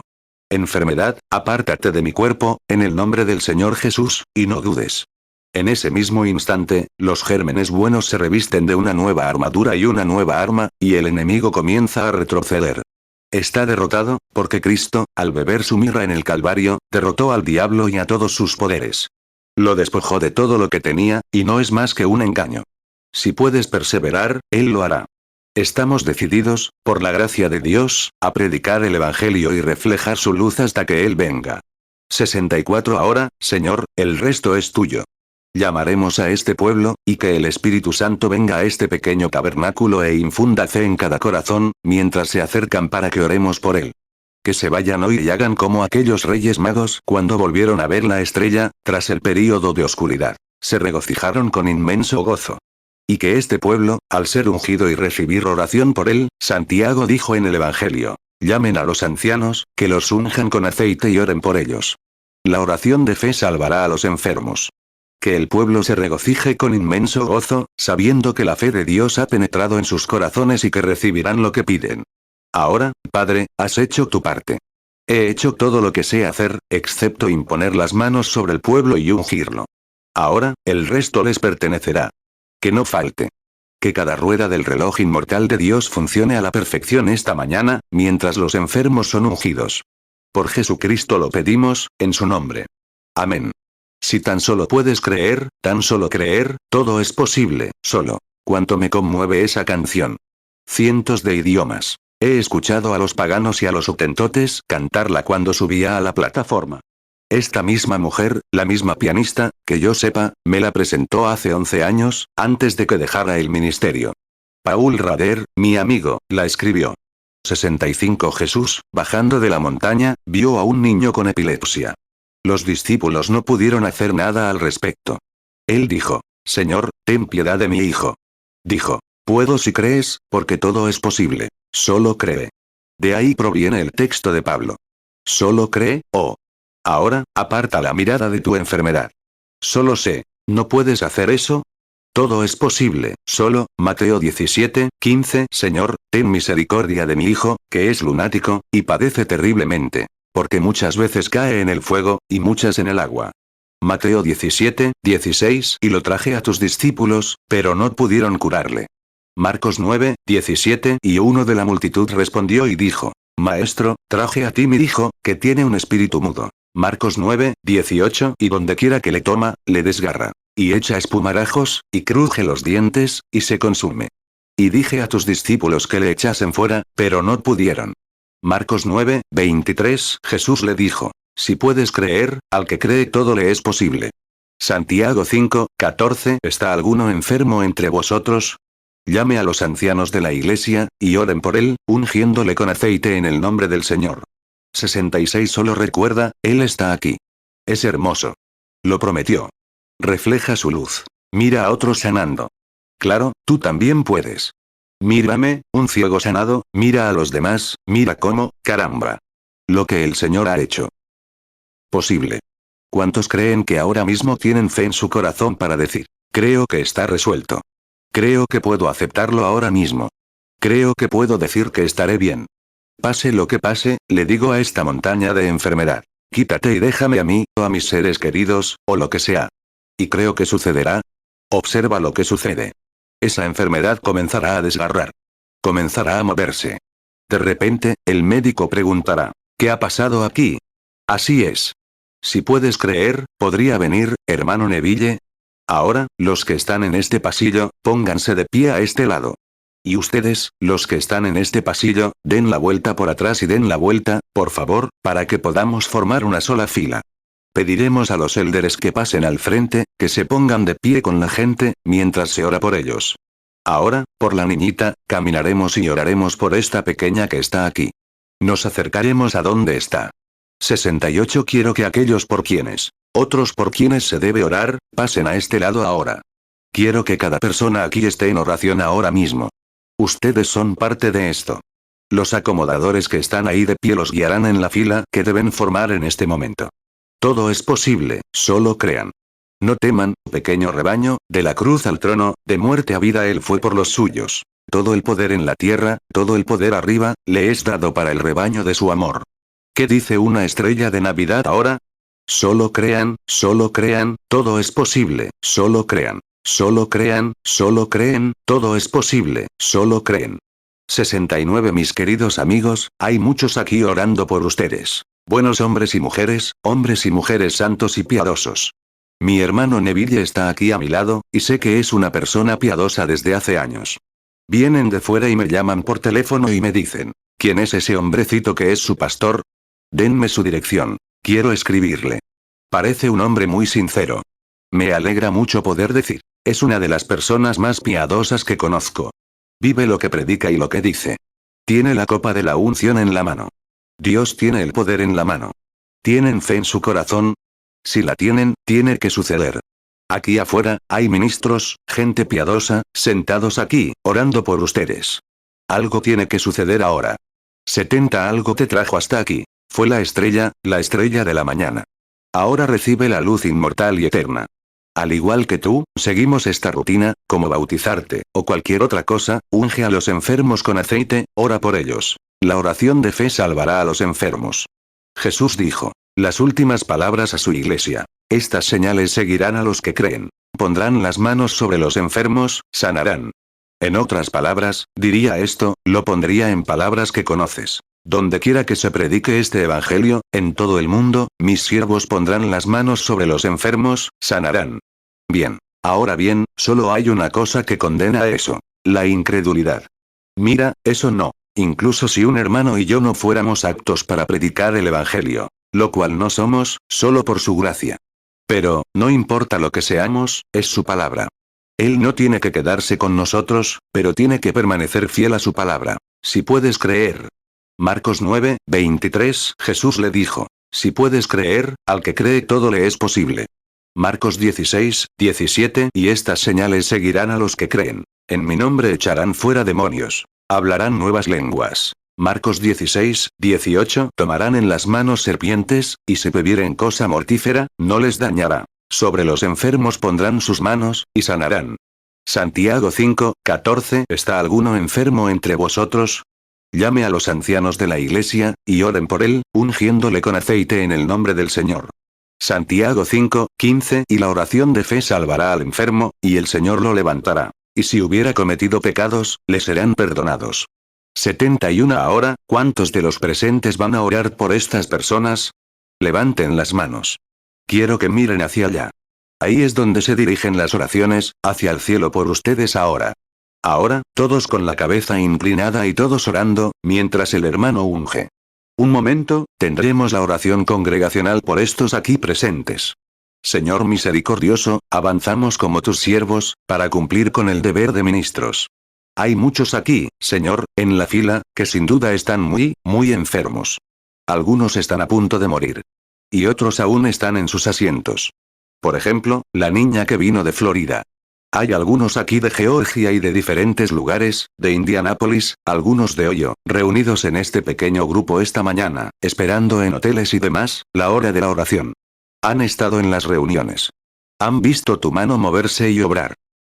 Enfermedad, apártate de mi cuerpo, en el nombre del Señor Jesús, y no dudes. En ese mismo instante, los gérmenes buenos se revisten de una nueva armadura y una nueva arma, y el enemigo comienza a retroceder. Está derrotado, porque Cristo, al beber su mirra en el Calvario, derrotó al diablo y a todos sus poderes. Lo despojó de todo lo que tenía, y no es más que un engaño. Si puedes perseverar, Él lo hará. Estamos decididos, por la gracia de Dios, a predicar el Evangelio y reflejar su luz hasta que Él venga. 64. Ahora, Señor, el resto es tuyo. Llamaremos a este pueblo, y que el Espíritu Santo venga a este pequeño tabernáculo e infunda fe en cada corazón, mientras se acercan para que oremos por él. Que se vayan hoy y hagan como aquellos reyes magos cuando volvieron a ver la estrella, tras el período de oscuridad. Se regocijaron con inmenso gozo. Y que este pueblo, al ser ungido y recibir oración por él, Santiago dijo en el Evangelio, llamen a los ancianos, que los unjan con aceite y oren por ellos. La oración de fe salvará a los enfermos. Que el pueblo se regocije con inmenso gozo, sabiendo que la fe de Dios ha penetrado en sus corazones y que recibirán lo que piden. Ahora, Padre, has hecho tu parte. He hecho todo lo que sé hacer, excepto imponer las manos sobre el pueblo y ungirlo. Ahora, el resto les pertenecerá. Que no falte. Que cada rueda del reloj inmortal de Dios funcione a la perfección esta mañana, mientras los enfermos son ungidos. Por Jesucristo lo pedimos, en su nombre. Amén. Si tan solo puedes creer, tan solo creer, todo es posible, solo. Cuánto me conmueve esa canción. Cientos de idiomas. He escuchado a los paganos y a los hotentotes cantarla cuando subía a la plataforma. Esta misma mujer, la misma pianista, que yo sepa, me la presentó hace 11 años, antes de que dejara el ministerio. Paul Rader, mi amigo, la escribió. 65 Jesús, bajando de la montaña, vio a un niño con epilepsia. Los discípulos no pudieron hacer nada al respecto. Él dijo: Señor, ten piedad de mi hijo. Dijo: puedo si crees, porque todo es posible. Solo cree. De ahí proviene el texto de Pablo. Solo cree, oh. Ahora, aparta la mirada de tu enfermedad. Solo sé. ¿No puedes hacer eso? Todo es posible, solo, Mateo 17:15. Señor, ten misericordia de mi hijo, que es lunático, y padece terriblemente. Porque muchas veces cae en el fuego, y muchas en el agua. Mateo 17:16. Y lo traje a tus discípulos, pero no pudieron curarle. Marcos 9:17. Y uno de la multitud respondió y dijo: Maestro, traje a ti mi hijo, que tiene un espíritu mudo. Marcos 9:18. Y donde quiera que le toma, le desgarra. Y echa espumarajos, y cruje los dientes, y se consume. Y dije a tus discípulos que le echasen fuera, pero no pudieron. Marcos 9:23. Jesús le dijo: si puedes creer, al que cree todo le es posible. Santiago 5:14. ¿Está alguno enfermo entre vosotros? Llame a los ancianos de la iglesia, y oren por él, ungiéndole con aceite en el nombre del Señor. 66. Solo recuerda, Él está aquí. Es hermoso. Lo prometió. Refleja su luz. Mira a otros sanando. Claro, tú también puedes. Mírame, un ciego sanado, mira a los demás, mira cómo, caramba. Lo que el Señor ha hecho. Posible. ¿Cuántos creen que ahora mismo tienen fe en su corazón para decir: creo que está resuelto? Creo que puedo aceptarlo ahora mismo. Creo que puedo decir que estaré bien. Pase lo que pase, le digo a esta montaña de enfermedad: quítate y déjame a mí, o a mis seres queridos, o lo que sea. ¿Y creo que sucederá? Observa lo que sucede. Esa enfermedad comenzará a desgarrar. Comenzará a moverse. De repente, el médico preguntará: ¿qué ha pasado aquí? Así es. Si puedes creer, podría venir, hermano Neville. Ahora, los que están en este pasillo, pónganse de pie a este lado. Y ustedes, los que están en este pasillo, den la vuelta por atrás y den la vuelta, por favor, para que podamos formar una sola fila. Pediremos a los élderes que pasen al frente, que se pongan de pie con la gente, mientras se ora por ellos. Ahora, por la niñita, caminaremos y oraremos por esta pequeña que está aquí. Nos acercaremos a donde está. 68. Quiero que aquellos por quienes, otros por quienes se debe orar, pasen a este lado ahora. Quiero que cada persona aquí esté en oración ahora mismo. Ustedes son parte de esto. Los acomodadores que están ahí de pie los guiarán en la fila que deben formar en este momento. Todo es posible, solo crean. No teman, pequeño rebaño, de la cruz al trono, de muerte a vida Él fue por los suyos. Todo el poder en la tierra, todo el poder arriba, le es dado para el rebaño de su amor. ¿Qué dice una estrella de Navidad ahora? Solo crean, todo es posible, solo crean. Solo crean, solo creen, todo es posible, solo creen. 69. Mis queridos amigos, hay muchos aquí orando por ustedes. Buenos hombres y mujeres santos y piadosos. Mi hermano Neville está aquí a mi lado, y sé que es una persona piadosa desde hace años. Vienen de fuera y me llaman por teléfono y me dicen: ¿quién es ese hombrecito que es su pastor? Denme su dirección. Quiero escribirle. Parece un hombre muy sincero. Me alegra mucho poder decir: es una de las personas más piadosas que conozco. Vive lo que predica y lo que dice. Tiene la copa de la unción en la mano. Dios tiene el poder en la mano. ¿Tienen fe en su corazón? Si la tienen, tiene que suceder. Aquí afuera, hay ministros, gente piadosa, sentados aquí, orando por ustedes. Algo tiene que suceder ahora. 70. Algo te trajo hasta aquí. Fue la estrella de la mañana. Ahora recibe la luz inmortal y eterna. Al igual que tú, seguimos esta rutina, como bautizarte, o cualquier otra cosa: unge a los enfermos con aceite, ora por ellos. La oración de fe salvará a los enfermos. Jesús dijo las últimas palabras a su iglesia: estas señales seguirán a los que creen. Pondrán las manos sobre los enfermos, sanarán. En otras palabras, diría esto, lo pondría en palabras que conoces. Donde quiera que se predique este evangelio, en todo el mundo, mis siervos pondrán las manos sobre los enfermos, sanarán. Bien. Ahora bien, solo hay una cosa que condena eso: la incredulidad. Mira, eso no. Incluso si un hermano y yo no fuéramos aptos para predicar el evangelio. Lo cual no somos, solo por su gracia. Pero, no importa lo que seamos, es su palabra. Él no tiene que quedarse con nosotros, pero tiene que permanecer fiel a su palabra. Si puedes creer. Marcos 9, 23, Jesús le dijo. Si puedes creer, al que cree todo le es posible. Marcos 16, 17 y estas señales seguirán a los que creen. En mi nombre echarán fuera demonios. Hablarán nuevas lenguas. Marcos 16, 18 tomarán en las manos serpientes, y si bebieren cosa mortífera, no les dañará. Sobre los enfermos pondrán sus manos, y sanarán. Santiago 5, 14 ¿Está alguno enfermo entre vosotros? Llame a los ancianos de la iglesia, y oren por él, ungiéndole con aceite en el nombre del Señor. Santiago 5, 15 Y la oración de fe salvará al enfermo, y el Señor lo levantará. Y si hubiera cometido pecados, le serán perdonados. 71 Ahora, ¿cuántos de los presentes van a orar por estas personas? Levanten las manos. Quiero que miren hacia allá. Ahí es donde se dirigen las oraciones, hacia el cielo por ustedes ahora. Ahora, todos con la cabeza inclinada y todos orando, mientras el hermano unge. Un momento, tendremos la oración congregacional por estos aquí presentes. Señor misericordioso, avanzamos como tus siervos, para cumplir con el deber de ministros. Hay muchos aquí, Señor, en la fila, que sin duda están muy enfermos. Algunos están a punto de morir. Y otros aún están en sus asientos. Por ejemplo, la niña que vino de Florida. Hay algunos aquí de Georgia y de diferentes lugares, de Indianápolis, algunos de Ohio, reunidos en este pequeño grupo esta mañana, esperando en hoteles y demás, la hora de la oración. Han estado en las reuniones. Han visto tu mano moverse y obrar.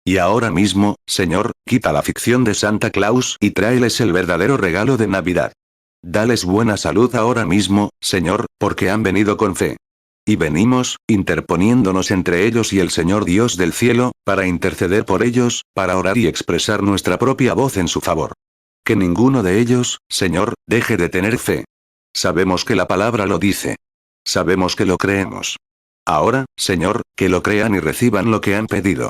Y ahora mismo, Señor, quita la ficción de Santa Claus y tráeles el verdadero regalo de Navidad. Dales buena salud ahora mismo, Señor, porque han venido con fe. Y venimos, interponiéndonos entre ellos y el Señor Dios del cielo, para interceder por ellos, para orar y expresar nuestra propia voz en su favor. Que ninguno de ellos, Señor, deje de tener fe. Sabemos que la palabra lo dice. Sabemos que lo creemos. Ahora, Señor, que lo crean y reciban lo que han pedido.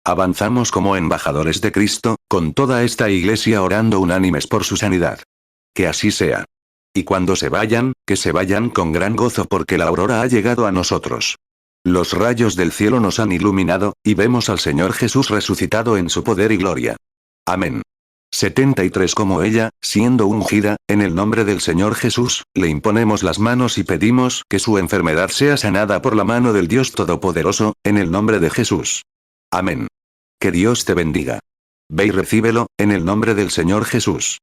Avanzamos como embajadores de Cristo, con toda esta iglesia orando unánimes por su sanidad. Que así sea. Y cuando se vayan, que se vayan con gran gozo porque la aurora ha llegado a nosotros. Los rayos del cielo nos han iluminado, y vemos al Señor Jesús resucitado en su poder y gloria. Amén. 73 Como ella, siendo ungida, en el nombre del Señor Jesús, le imponemos las manos y pedimos que su enfermedad sea sanada por la mano del Dios Todopoderoso, en el nombre de Jesús. Amén. Que Dios te bendiga. Ve y recíbelo, en el nombre del Señor Jesús.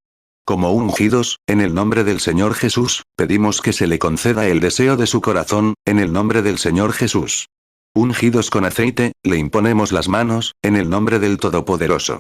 Como ungidos, en el nombre del Señor Jesús, pedimos que se le conceda el deseo de su corazón, en el nombre del Señor Jesús. Ungidos con aceite, le imponemos las manos, en el nombre del Todopoderoso.